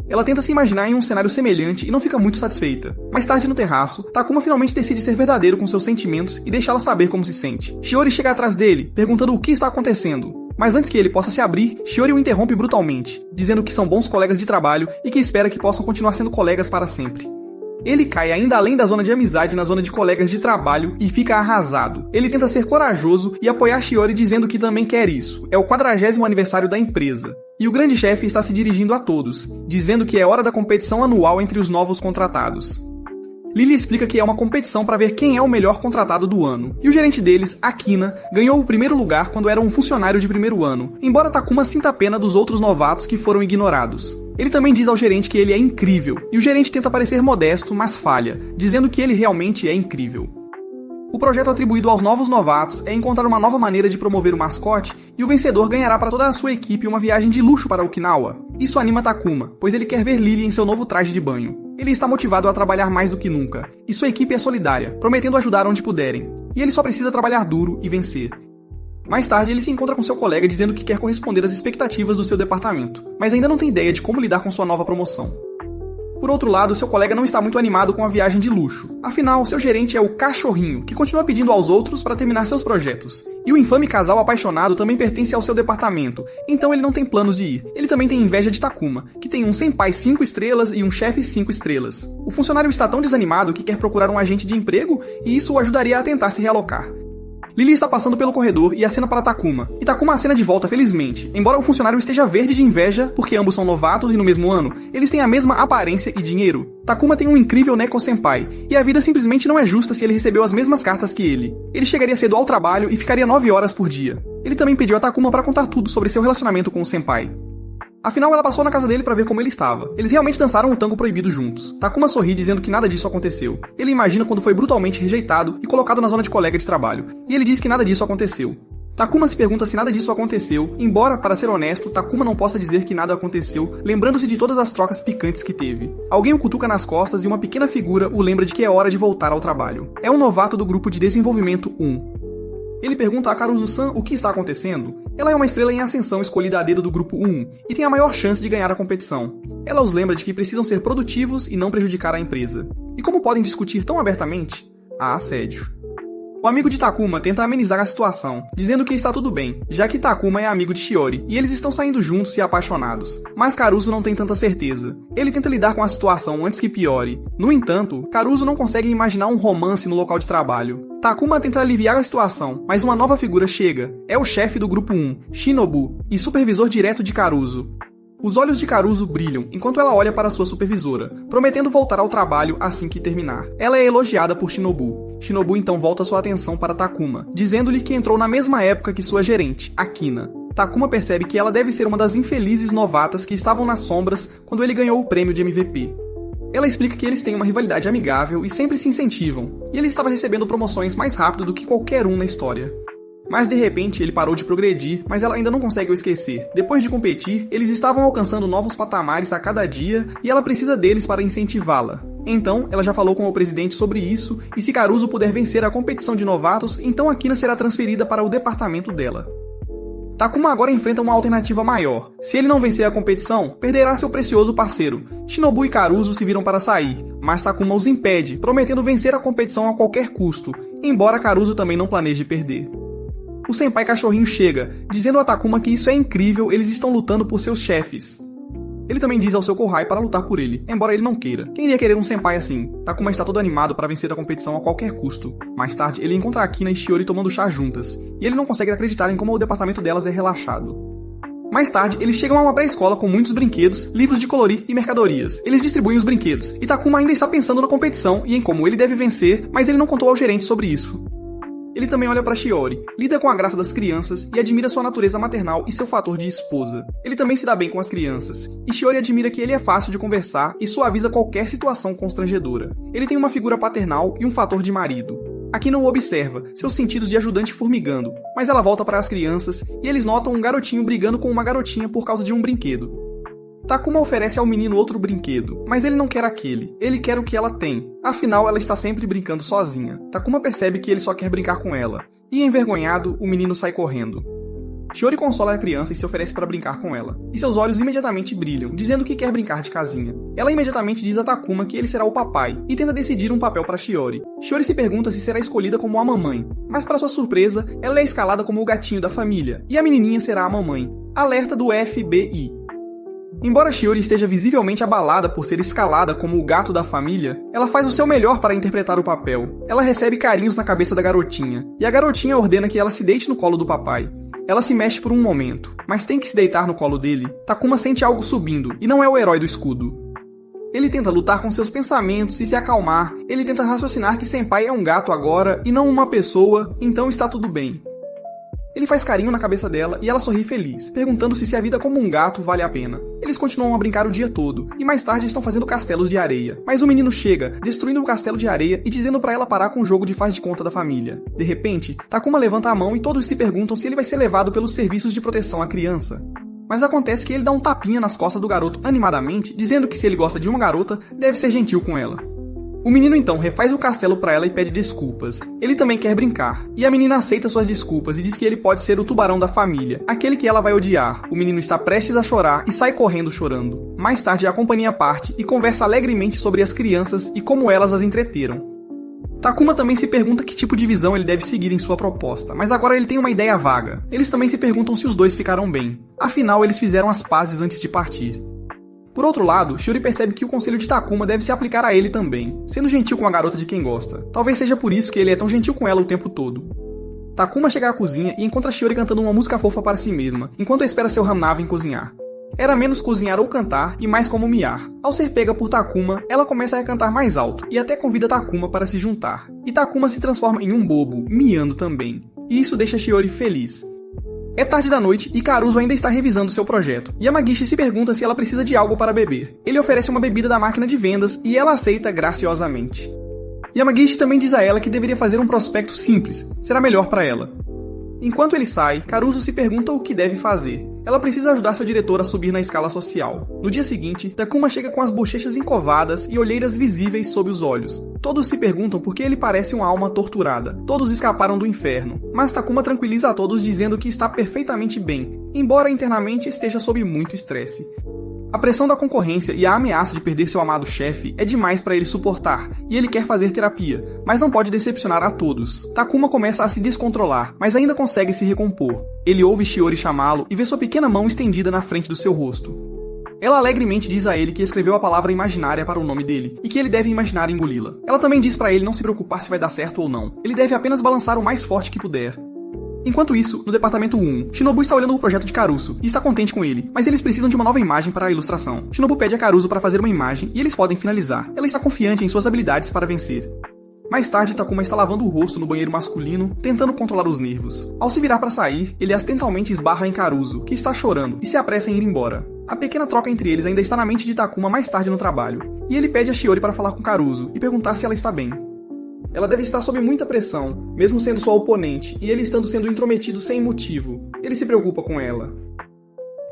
Ela tenta se imaginar em um cenário semelhante e não fica muito satisfeita. Mais tarde no terraço, Takuma finalmente decide ser verdadeiro com seus sentimentos e deixá-la saber como se sente. Shiori chega atrás dele, perguntando o que está acontecendo. Mas antes que ele possa se abrir, Shiori o interrompe brutalmente, dizendo que são bons colegas de trabalho e que espera que possam continuar sendo colegas para sempre. Ele cai ainda além da zona de amizade na zona de colegas de trabalho e fica arrasado. Ele tenta ser corajoso e apoiar Shiori dizendo que também quer isso. É o 40º aniversário da empresa. E o grande chefe está se dirigindo a todos, dizendo que é hora da competição anual entre os novos contratados. Lily explica que é uma competição para ver quem é o melhor contratado do ano. E o gerente deles, Akina, ganhou o primeiro lugar quando era um funcionário de primeiro ano, embora Takuma sinta pena dos outros novatos que foram ignorados. Ele também diz ao gerente que ele é incrível, e o gerente tenta parecer modesto, mas falha, dizendo que ele realmente é incrível. O projeto atribuído aos novos novatos é encontrar uma nova maneira de promover o mascote, e o vencedor ganhará para toda a sua equipe uma viagem de luxo para Okinawa. Isso anima Takuma, pois ele quer ver Lily em seu novo traje de banho. Ele está motivado a trabalhar mais do que nunca, e sua equipe é solidária, prometendo ajudar onde puderem. E ele só precisa trabalhar duro e vencer. Mais tarde, ele se encontra com seu colega dizendo que quer corresponder às expectativas do seu departamento, mas ainda não tem ideia de como lidar com sua nova promoção. Por outro lado, seu colega não está muito animado com a viagem de luxo. Afinal, seu gerente é o cachorrinho, que continua pedindo aos outros para terminar seus projetos. E o infame casal apaixonado também pertence ao seu departamento, então ele não tem planos de ir. Ele também tem inveja de Takuma, que tem um senpai 5 estrelas e um chefe 5 estrelas. O funcionário está tão desanimado que quer procurar um agente de emprego, e isso o ajudaria a tentar se realocar. Lily está passando pelo corredor e acena para Takuma. E Takuma acena de volta, felizmente. Embora o funcionário esteja verde de inveja, porque ambos são novatos e no mesmo ano, eles têm a mesma aparência e dinheiro. Takuma tem um incrível Neko-senpai, e a vida simplesmente não é justa se ele recebeu as mesmas cartas que ele. Ele chegaria cedo ao trabalho e ficaria 9 horas por dia. Ele também pediu a Takuma para contar tudo sobre seu relacionamento com o senpai. Afinal, ela passou na casa dele para ver como ele estava. Eles realmente dançaram o tango proibido juntos. Takuma sorri dizendo que nada disso aconteceu. Ele imagina quando foi brutalmente rejeitado e colocado na zona de colega de trabalho. E ele diz que nada disso aconteceu. Takuma se pergunta se nada disso aconteceu, embora, para ser honesto, Takuma não possa dizer que nada aconteceu, lembrando-se de todas as trocas picantes que teve. Alguém o cutuca nas costas e uma pequena figura o lembra de que é hora de voltar ao trabalho. É um novato do grupo de desenvolvimento 1. Ele pergunta a Karuzu-san o que está acontecendo. Ela é uma estrela em ascensão escolhida a dedo do grupo 1 e tem a maior chance de ganhar a competição. Ela os lembra de que precisam ser produtivos e não prejudicar a empresa. E como podem discutir tão abertamente? Há assédio. O amigo de Takuma tenta amenizar a situação, dizendo que está tudo bem, já que Takuma é amigo de Shiori, e eles estão saindo juntos e apaixonados. Mas Karuzo não tem tanta certeza. Ele tenta lidar com a situação antes que piore. No entanto, Karuzo não consegue imaginar um romance no local de trabalho. Takuma tenta aliviar a situação, mas uma nova figura chega. É o chefe do grupo 1, Shinobu, e supervisor direto de Karuzo. Os olhos de Karuzo brilham enquanto ela olha para sua supervisora, prometendo voltar ao trabalho assim que terminar. Ela é elogiada por Shinobu. Shinobu então volta sua atenção para Takuma, dizendo-lhe que entrou na mesma época que sua gerente, Akina. Takuma percebe que ela deve ser uma das infelizes novatas que estavam nas sombras quando ele ganhou o prêmio de MVP. Ela explica que eles têm uma rivalidade amigável e sempre se incentivam, e ele estava recebendo promoções mais rápido do que qualquer um na história. Mas de repente ele parou de progredir, mas ela ainda não consegue o esquecer. Depois de competir, eles estavam alcançando novos patamares a cada dia e ela precisa deles para incentivá-la. Então, ela já falou com o presidente sobre isso, e se Karuzo puder vencer a competição de novatos, então a Kina será transferida para o departamento dela. Takuma agora enfrenta uma alternativa maior. Se ele não vencer a competição, perderá seu precioso parceiro. Shinobu e Karuzo se viram para sair, mas Takuma os impede, prometendo vencer a competição a qualquer custo, embora Karuzo também não planeje perder. O senpai cachorrinho chega, dizendo a Takuma que isso é incrível, eles estão lutando por seus chefes. Ele também diz ao seu Kohai para lutar por ele, embora ele não queira. Quem iria querer um senpai assim? Takuma está todo animado para vencer a competição a qualquer custo. Mais tarde, ele encontra a Kina e Shiori tomando chá juntas, e ele não consegue acreditar em como o departamento delas é relaxado. Mais tarde, eles chegam a uma pré-escola com muitos brinquedos, livros de colorir e mercadorias. Eles distribuem os brinquedos, e Takuma ainda está pensando na competição e em como ele deve vencer, mas ele não contou ao gerente sobre isso. Ele também olha para Shiori, lida com a graça das crianças e admira sua natureza maternal e seu fator de esposa. Ele também se dá bem com as crianças, e Shiori admira que ele é fácil de conversar e suaviza qualquer situação constrangedora. Ele tem uma figura paternal e um fator de marido. Aqui não o observa, seus sentidos de ajudante formigando, mas ela volta para as crianças e eles notam um garotinho brigando com uma garotinha por causa de um brinquedo. Takuma oferece ao menino outro brinquedo, mas ele não quer aquele, ele quer o que ela tem. Afinal, ela está sempre brincando sozinha. Takuma percebe que ele só quer brincar com ela, e envergonhado, o menino sai correndo. Shiori consola a criança e se oferece para brincar com ela, e seus olhos imediatamente brilham, dizendo que quer brincar de casinha. Ela imediatamente diz a Takuma que ele será o papai, e tenta decidir um papel para Shiori. Shiori se pergunta se será escolhida como a mamãe, mas para sua surpresa, ela é escalada como o gatinho da família, e a menininha será a mamãe. Alerta do FBI. Embora Shiori esteja visivelmente abalada por ser escalada como o gato da família, ela faz o seu melhor para interpretar o papel. Ela recebe carinhos na cabeça da garotinha, e a garotinha ordena que ela se deite no colo do papai. Ela se mexe por um momento, mas tem que se deitar no colo dele. Takuma sente algo subindo, e não é o herói do escudo. Ele tenta lutar com seus pensamentos e se acalmar. Ele tenta raciocinar que Senpai é um gato agora e não uma pessoa, então está tudo bem. Ele faz carinho na cabeça dela e ela sorri feliz, perguntando-se se a vida como um gato vale a pena. Eles continuam a brincar o dia todo, e mais tarde estão fazendo castelos de areia. Mas o menino chega, destruindo o castelo de areia e dizendo para ela parar com o jogo de faz de conta da família. De repente, Takuma levanta a mão e todos se perguntam se ele vai ser levado pelos serviços de proteção à criança. Mas acontece que ele dá um tapinha nas costas do garoto animadamente, dizendo que se ele gosta de uma garota, deve ser gentil com ela. O menino então refaz o castelo para ela e pede desculpas. Ele também quer brincar, e a menina aceita suas desculpas e diz que ele pode ser o tubarão da família, aquele que ela vai odiar. O menino está prestes a chorar e sai correndo chorando. Mais tarde a companhia parte e conversa alegremente sobre as crianças e como elas as entreteram. Takuma também se pergunta que tipo de visão ele deve seguir em sua proposta, mas agora ele tem uma ideia vaga. Eles também se perguntam se os dois ficaram bem. Afinal, eles fizeram as pazes antes de partir. Por outro lado, Shiori percebe que o conselho de Takuma deve se aplicar a ele também, sendo gentil com a garota de quem gosta. Talvez seja por isso que ele é tão gentil com ela o tempo todo. Takuma chega à cozinha e encontra Shiori cantando uma música fofa para si mesma, enquanto espera seu Hanaven cozinhar. Era menos cozinhar ou cantar e mais como miar. Ao ser pega por Takuma, ela começa a cantar mais alto e até convida Takuma para se juntar. E Takuma se transforma em um bobo, miando também. E isso deixa Shiori feliz. É tarde da noite e Karuzo ainda está revisando seu projeto. Yamagishi se pergunta se ela precisa de algo para beber. Ele oferece uma bebida da máquina de vendas e ela aceita graciosamente. Yamagishi também diz a ela que deveria fazer um prospecto simples, será melhor para ela. Enquanto ele sai, Karuzo se pergunta o que deve fazer. Ela precisa ajudar seu diretor a subir na escala social. No dia seguinte, Takuma chega com as bochechas encovadas e olheiras visíveis sob os olhos. Todos se perguntam por que ele parece uma alma torturada. Todos escaparam do inferno. Mas Takuma tranquiliza a todos dizendo que está perfeitamente bem, embora internamente esteja sob muito estresse. A pressão da concorrência e a ameaça de perder seu amado chefe é demais para ele suportar, e ele quer fazer terapia, mas não pode decepcionar a todos. Takuma começa a se descontrolar, mas ainda consegue se recompor. Ele ouve Shiori chamá-lo e vê sua pequena mão estendida na frente do seu rosto. Ela alegremente diz a ele que escreveu a palavra imaginária para o nome dele, e que ele deve imaginar engoli-la. Ela também diz para ele não se preocupar se vai dar certo ou não. Ele deve apenas balançar o mais forte que puder. Enquanto isso, no departamento 1, Shinobu está olhando o projeto de Karuzo e está contente com ele, mas eles precisam de uma nova imagem para a ilustração. Shinobu pede a Karuzo para fazer uma imagem e eles podem finalizar. Ela está confiante em suas habilidades para vencer. Mais tarde, Takuma está lavando o rosto no banheiro masculino, tentando controlar os nervos. Ao se virar para sair, ele acidentalmente esbarra em Karuzo, que está chorando, e se apressa em ir embora. A pequena troca entre eles ainda está na mente de Takuma mais tarde no trabalho, e ele pede a Shiori para falar com Karuzo e perguntar se ela está bem. Ela deve estar sob muita pressão, mesmo sendo sua oponente, e ele estando sendo intrometido sem motivo. Ele se preocupa com ela.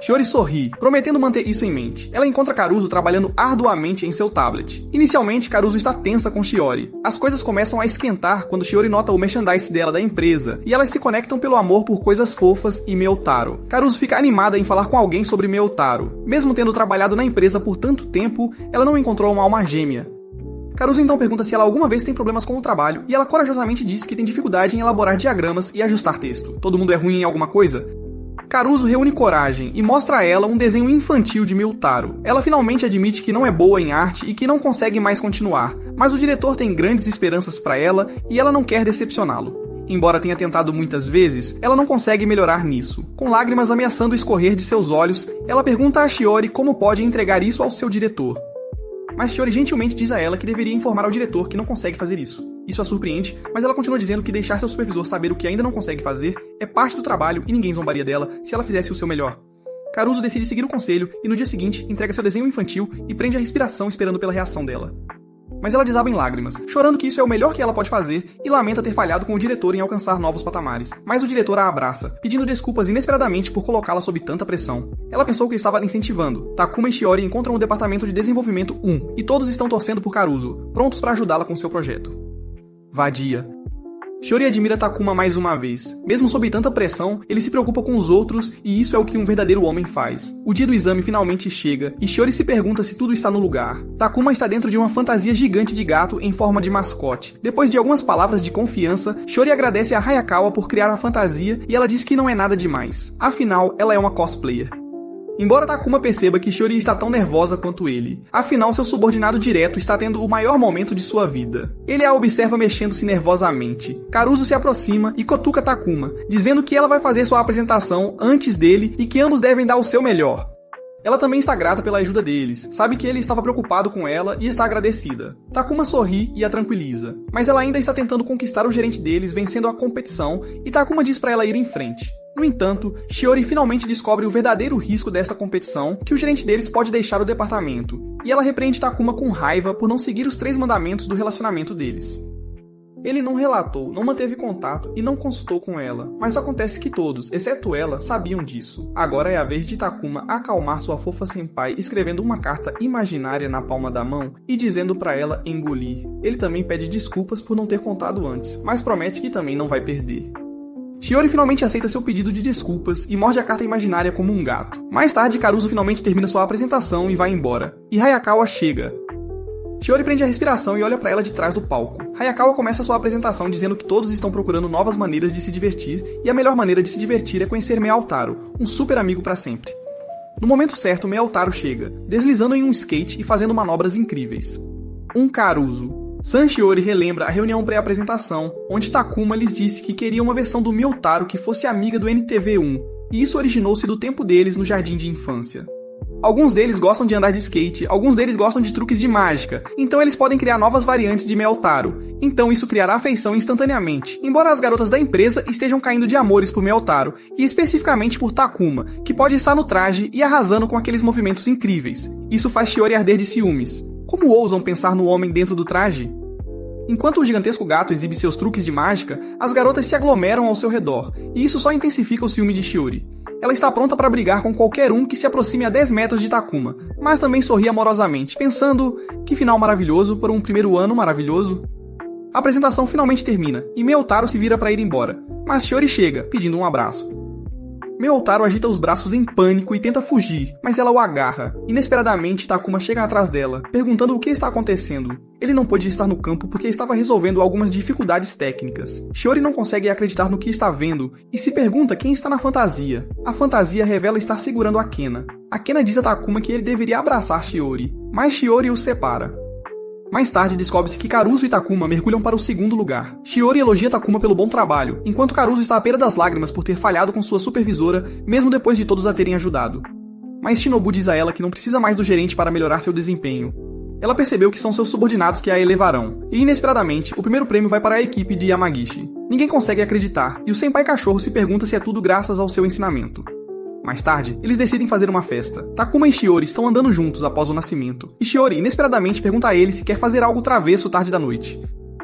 Shiori sorri, prometendo manter isso em mente. Ela encontra Karuzo trabalhando arduamente em seu tablet. Inicialmente, Karuzo está tensa com Shiori. As coisas começam a esquentar quando Shiori nota o merchandise dela da empresa, e elas se conectam pelo amor por coisas fofas e Meotaro. Karuzo fica animada em falar com alguém sobre Meotaro. Mesmo tendo trabalhado na empresa por tanto tempo, ela não encontrou uma alma gêmea. Karuzo então pergunta se ela alguma vez tem problemas com o trabalho, e ela corajosamente diz que tem dificuldade em elaborar diagramas e ajustar texto. Todo mundo é ruim em alguma coisa? Karuzo reúne coragem e mostra a ela um desenho infantil de Meotaro. Ela finalmente admite que não é boa em arte e que não consegue mais continuar, mas o diretor tem grandes esperanças para ela e ela não quer decepcioná-lo. Embora tenha tentado muitas vezes, ela não consegue melhorar nisso. Com lágrimas ameaçando escorrer de seus olhos, ela pergunta a Shiori como pode entregar isso ao seu diretor. Mas Shiori gentilmente diz a ela que deveria informar ao diretor que não consegue fazer isso. Isso a surpreende, mas ela continua dizendo que deixar seu supervisor saber o que ainda não consegue fazer é parte do trabalho e ninguém zombaria dela se ela fizesse o seu melhor. Karuzo decide seguir o conselho e no dia seguinte entrega seu desenho infantil e prende a respiração esperando pela reação dela. Mas ela desaba em lágrimas, chorando que isso é o melhor que ela pode fazer e lamenta ter falhado com o diretor em alcançar novos patamares. Mas o diretor a abraça, pedindo desculpas inesperadamente por colocá-la sob tanta pressão. Ela pensou que estava incentivando. Takuma e Shiori encontram o departamento de desenvolvimento 1 e todos estão torcendo por Karuzo, prontos para ajudá-la com seu projeto. Vadia. Shiori admira Takuma mais uma vez. Mesmo sob tanta pressão, ele se preocupa com os outros e isso é o que um verdadeiro homem faz. O dia do exame finalmente chega e Shiori se pergunta se tudo está no lugar. Takuma está dentro de uma fantasia gigante de gato em forma de mascote. Depois de algumas palavras de confiança, Shiori agradece a Hayakawa por criar a fantasia e ela diz que não é nada demais. Afinal, ela é uma cosplayer. Embora Takuma perceba que Shiori está tão nervosa quanto ele, afinal seu subordinado direto está tendo o maior momento de sua vida. Ele a observa mexendo-se nervosamente. Karuzo se aproxima e cutuca Takuma, dizendo que ela vai fazer sua apresentação antes dele e que ambos devem dar o seu melhor. Ela também está grata pela ajuda deles, sabe que ele estava preocupado com ela e está agradecida. Takuma sorri e a tranquiliza, mas ela ainda está tentando conquistar o gerente deles vencendo a competição e Takuma diz para ela ir em frente. No entanto, Shiori finalmente descobre o verdadeiro risco desta competição, que o gerente deles pode deixar o departamento, e ela repreende Takuma com raiva por não seguir os 3 mandamentos do relacionamento deles. Ele não relatou, não manteve contato e não consultou com ela, mas acontece que todos, exceto ela, sabiam disso. Agora é a vez de Takuma acalmar sua fofa senpai escrevendo uma carta imaginária na palma da mão e dizendo pra ela engolir. Ele também pede desculpas por não ter contado antes, mas promete que também não vai perder. Shiori finalmente aceita seu pedido de desculpas e morde a carta imaginária como um gato. Mais tarde, Karuzo finalmente termina sua apresentação e vai embora. E Hayakawa chega. Shiori prende a respiração e olha para ela de trás do palco. Hayakawa começa sua apresentação dizendo que todos estão procurando novas maneiras de se divertir e a melhor maneira de se divertir é conhecer Meotaro, um super amigo para sempre. No momento certo, Meotaro chega, deslizando em um skate e fazendo manobras incríveis. Um Karuzo. San Shiori relembra a reunião pré-apresentação, onde Takuma lhes disse que queria uma versão do Meotaro que fosse amiga do NTV1, e isso originou-se do tempo deles no jardim de infância. Alguns deles gostam de andar de skate, alguns deles gostam de truques de mágica, então eles podem criar novas variantes de Meotaro, então isso criará afeição instantaneamente, embora as garotas da empresa estejam caindo de amores por Meotaro, e especificamente por Takuma, que pode estar no traje e arrasando com aqueles movimentos incríveis. Isso faz Shiori arder de ciúmes. Como ousam pensar no homem dentro do traje? Enquanto o gigantesco gato exibe seus truques de mágica, as garotas se aglomeram ao seu redor, e isso só intensifica o ciúme de Shiori. Ela está pronta para brigar com qualquer um que se aproxime a 10 metros de Takuma, mas também sorri amorosamente, pensando que final maravilhoso por um primeiro ano maravilhoso. A apresentação finalmente termina, e Meotaro se vira para ir embora, mas Shiori chega, pedindo um abraço. Meotaro agita os braços em pânico e tenta fugir, mas ela o agarra. Inesperadamente, Takuma chega atrás dela, perguntando o que está acontecendo. Ele não pôde estar no campo porque estava resolvendo algumas dificuldades técnicas. Shiori não consegue acreditar no que está vendo e se pergunta quem está na fantasia. A fantasia revela estar segurando a Kena. A Kena diz a Takuma que ele deveria abraçar Shiori, mas Shiori os separa. Mais tarde, descobre-se que Karuzo e Takuma mergulham para o segundo lugar. Shiori elogia Takuma pelo bom trabalho, enquanto Karuzo está à beira das lágrimas por ter falhado com sua supervisora, mesmo depois de todos a terem ajudado. Mas Shinobu diz a ela que não precisa mais do gerente para melhorar seu desempenho. Ela percebeu que são seus subordinados que a elevarão, e inesperadamente, o primeiro prêmio vai para a equipe de Yamagishi. Ninguém consegue acreditar, e o senpai cachorro se pergunta se é tudo graças ao seu ensinamento. Mais tarde, eles decidem fazer uma festa. Takuma e Shiori estão andando juntos após o nascimento, e Shiori inesperadamente pergunta a ele se quer fazer algo travesso tarde da noite.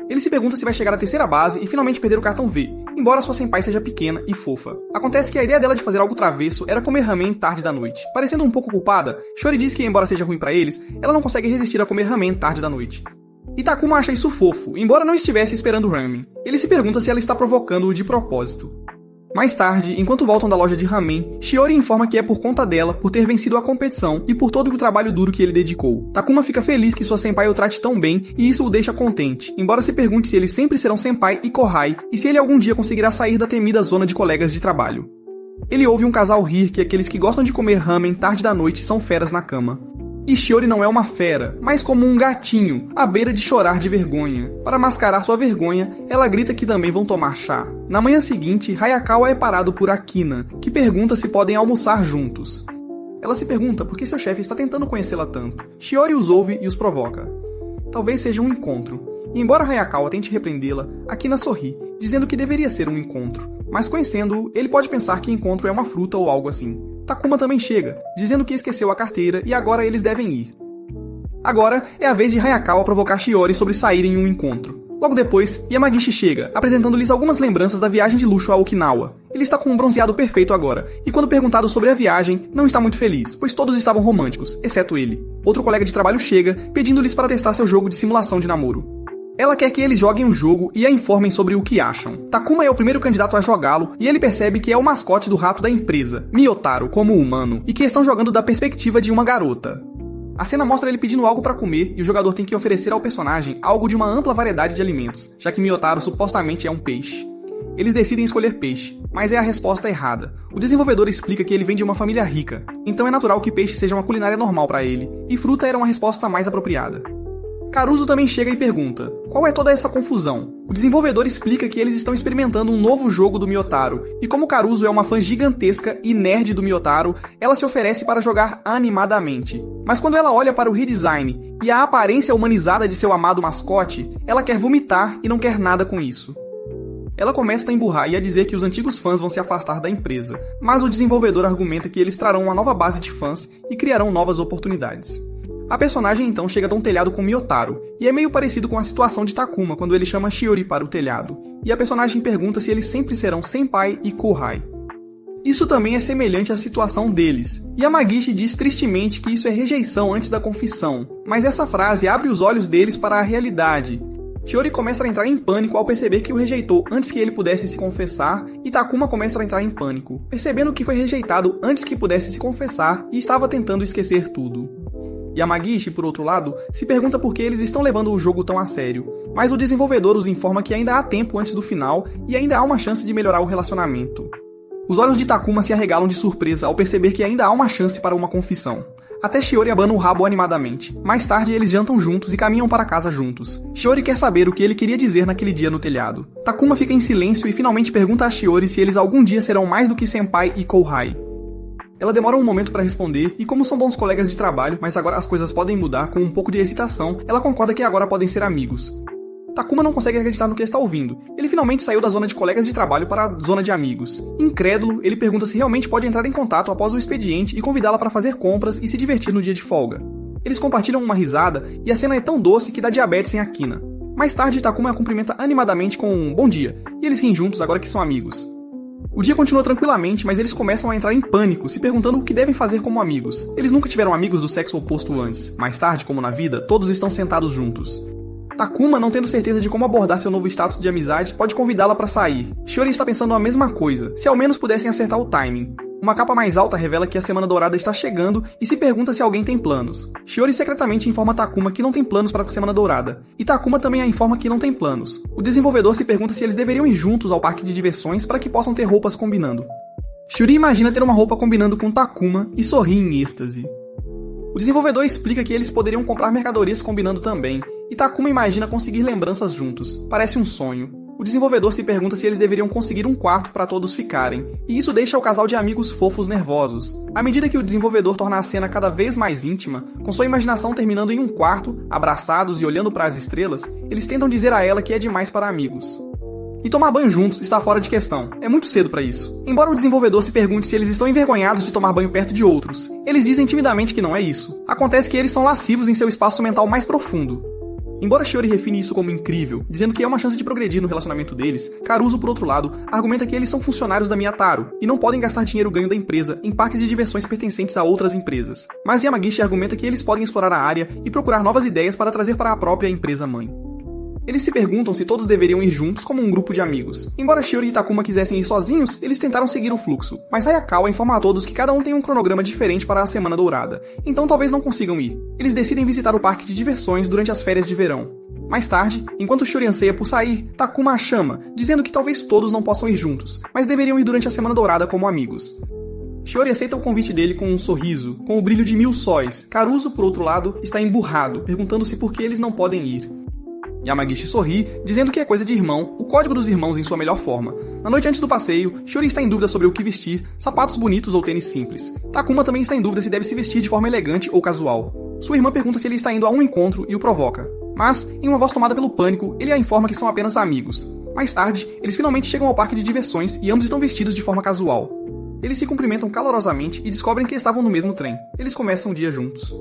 Ele se pergunta se vai chegar à terceira base e finalmente perder o cartão V, embora sua senpai seja pequena e fofa. Acontece que a ideia dela de fazer algo travesso era comer ramen tarde da noite. Parecendo um pouco culpada, Shiori diz que, embora seja ruim pra eles, ela não consegue resistir a comer ramen tarde da noite. E Takuma acha isso fofo, embora não estivesse esperando ramen. Ele se pergunta se ela está provocando-o de propósito. Mais tarde, enquanto voltam da loja de ramen, Shiori informa que é por conta dela, por ter vencido a competição e por todo o trabalho duro que ele dedicou. Takuma fica feliz que sua senpai o trate tão bem e isso o deixa contente, embora se pergunte se eles sempre serão senpai e kohai e se ele algum dia conseguirá sair da temida zona de colegas de trabalho. Ele ouve um casal rir que aqueles que gostam de comer ramen tarde da noite são feras na cama. E Shiori não é uma fera, mas como um gatinho, à beira de chorar de vergonha. Para mascarar sua vergonha, ela grita que também vão tomar chá. Na manhã seguinte, Hayakawa é parado por Akina, que pergunta se podem almoçar juntos. Ela se pergunta por que seu chefe está tentando conhecê-la tanto. Shiori os ouve e os provoca. Talvez seja um encontro. E embora Hayakawa tente repreendê-la, Akina sorri, dizendo que deveria ser um encontro. Mas conhecendo-o, ele pode pensar que encontro é uma fruta ou algo assim. Takuma também chega, dizendo que esqueceu a carteira e agora eles devem ir. Agora é a vez de Hayakawa provocar Shiori sobre saírem em um encontro. Logo depois, Yamagishi chega, apresentando-lhes algumas lembranças da viagem de luxo a Okinawa. Ele está com um bronzeado perfeito agora, e quando perguntado sobre a viagem, não está muito feliz, pois todos estavam românticos, exceto ele. Outro colega de trabalho chega, pedindo-lhes para testar seu jogo de simulação de namoro. Ela quer que eles joguem o jogo e a informem sobre o que acham. Takuma é o primeiro candidato a jogá-lo e ele percebe que é o mascote do rato da empresa, Miyotaro, como humano, e que estão jogando da perspectiva de uma garota. A cena mostra ele pedindo algo para comer e o jogador tem que oferecer ao personagem algo de uma ampla variedade de alimentos, já que Miyotaro supostamente é um peixe. Eles decidem escolher peixe, mas é a resposta errada. O desenvolvedor explica que ele vem de uma família rica, então é natural que peixe seja uma culinária normal para ele, e fruta era uma resposta mais apropriada. Caruso também chega e pergunta, qual é toda essa confusão? O desenvolvedor explica que eles estão experimentando um novo jogo do Miyotaro, e como Caruso é uma fã gigantesca e nerd do Miyotaro, ela se oferece para jogar animadamente. Mas quando ela olha para o redesign e a aparência humanizada de seu amado mascote, ela quer vomitar e não quer nada com isso. Ela começa a emburrar e a dizer que os antigos fãs vão se afastar da empresa, mas o desenvolvedor argumenta que eles trarão uma nova base de fãs e criarão novas oportunidades. A personagem então chega a um telhado com Miyotaro, e é meio parecido com a situação de Takuma quando ele chama Shiori para o telhado, e a personagem pergunta se eles sempre serão senpai e kohai. Isso também é semelhante à situação deles, e Yamagishi diz tristemente que isso é rejeição antes da confissão, mas essa frase abre os olhos deles para a realidade. Shiori começa a entrar em pânico ao perceber que o rejeitou antes que ele pudesse se confessar, e Takuma começa a entrar em pânico, percebendo que foi rejeitado antes que pudesse se confessar e estava tentando esquecer tudo. Yamagishi, por outro lado, se pergunta por que eles estão levando o jogo tão a sério, mas o desenvolvedor os informa que ainda há tempo antes do final e ainda há uma chance de melhorar o relacionamento. Os olhos de Takuma se arregalam de surpresa ao perceber que ainda há uma chance para uma confissão. Até Shiori abana o rabo animadamente. Mais tarde eles jantam juntos e caminham para casa juntos. Shiori quer saber o que ele queria dizer naquele dia no telhado. Takuma fica em silêncio e finalmente pergunta a Shiori se eles algum dia serão mais do que senpai e kohai. Ela demora um momento para responder, e como são bons colegas de trabalho, mas agora as coisas podem mudar, com um pouco de hesitação, ela concorda que agora podem ser amigos. Takuma não consegue acreditar no que está ouvindo. Ele finalmente saiu da zona de colegas de trabalho para a zona de amigos. Incrédulo, ele pergunta se realmente pode entrar em contato após o expediente e convidá-la para fazer compras e se divertir no dia de folga. Eles compartilham uma risada, e a cena é tão doce que dá diabetes em Akina. Mais tarde, Takuma a cumprimenta animadamente com um bom dia, e eles riem juntos agora que são amigos. O dia continua tranquilamente, mas eles começam a entrar em pânico, se perguntando o que devem fazer como amigos. Eles nunca tiveram amigos do sexo oposto antes. Mais tarde, como na vida, todos estão sentados juntos. Takuma, não tendo certeza de como abordar seu novo status de amizade, pode convidá-la para sair. Shiori está pensando a mesma coisa, se ao menos pudessem acertar o timing. Uma capa mais alta revela que a Semana Dourada está chegando e se pergunta se alguém tem planos. Shiori secretamente informa Takuma que não tem planos para a Semana Dourada, e Takuma também a informa que não tem planos. O desenvolvedor se pergunta se eles deveriam ir juntos ao parque de diversões para que possam ter roupas combinando. Shiori imagina ter uma roupa combinando com Takuma e sorri em êxtase. O desenvolvedor explica que eles poderiam comprar mercadorias combinando também, e Takuma imagina conseguir lembranças juntos. Parece um sonho. O desenvolvedor se pergunta se eles deveriam conseguir um quarto para todos ficarem, e isso deixa o casal de amigos fofos nervosos. À medida que o desenvolvedor torna a cena cada vez mais íntima, com sua imaginação terminando em um quarto, abraçados e olhando para as estrelas, eles tentam dizer a ela que é demais para amigos. E tomar banho juntos está fora de questão, é muito cedo para isso. Embora o desenvolvedor se pergunte se eles estão envergonhados de tomar banho perto de outros, eles dizem timidamente que não é isso. Acontece que eles são lascivos em seu espaço mental mais profundo. Embora Shiori refine isso como incrível, dizendo que é uma chance de progredir no relacionamento deles, Caruso, por outro lado, argumenta que eles são funcionários da Miyataro e não podem gastar dinheiro ganho da empresa em parques de diversões pertencentes a outras empresas. Mas Yamagishi argumenta que eles podem explorar a área e procurar novas ideias para trazer para a própria empresa-mãe. Eles se perguntam se todos deveriam ir juntos como um grupo de amigos. Embora Shiori e Takuma quisessem ir sozinhos, eles tentaram seguir o fluxo, mas Hayakawa informa a todos que cada um tem um cronograma diferente para a Semana Dourada, então talvez não consigam ir. Eles decidem visitar o parque de diversões durante as férias de verão. Mais tarde, enquanto Shiori anseia por sair, Takuma a chama, dizendo que talvez todos não possam ir juntos, mas deveriam ir durante a Semana Dourada como amigos. Shiori aceita o convite dele com um sorriso, com o brilho de 1000 sóis. Caruso, por outro lado, está emburrado, perguntando-se por que eles não podem ir. Yamagishi sorri, dizendo que é coisa de irmão, o código dos irmãos em sua melhor forma. Na noite antes do passeio, Shiori está em dúvida sobre o que vestir, sapatos bonitos ou tênis simples. Takuma também está em dúvida se deve se vestir de forma elegante ou casual. Sua irmã pergunta se ele está indo a um encontro e o provoca. Mas, em uma voz tomada pelo pânico, ele a informa que são apenas amigos. Mais tarde, eles finalmente chegam ao parque de diversões e ambos estão vestidos de forma casual. Eles se cumprimentam calorosamente e descobrem que estavam no mesmo trem. Eles começam o dia juntos.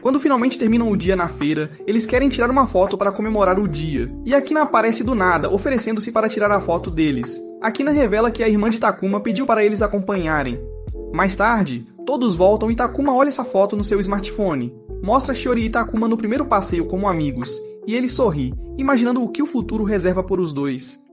Quando finalmente terminam o dia na feira, eles querem tirar uma foto para comemorar o dia. E Akina aparece do nada, oferecendo-se para tirar a foto deles. Akina revela que a irmã de Takuma pediu para eles acompanharem. Mais tarde, todos voltam e Takuma olha essa foto no seu smartphone. Mostra Shiori e Takuma no primeiro passeio como amigos, e ele sorri, imaginando o que o futuro reserva por os dois.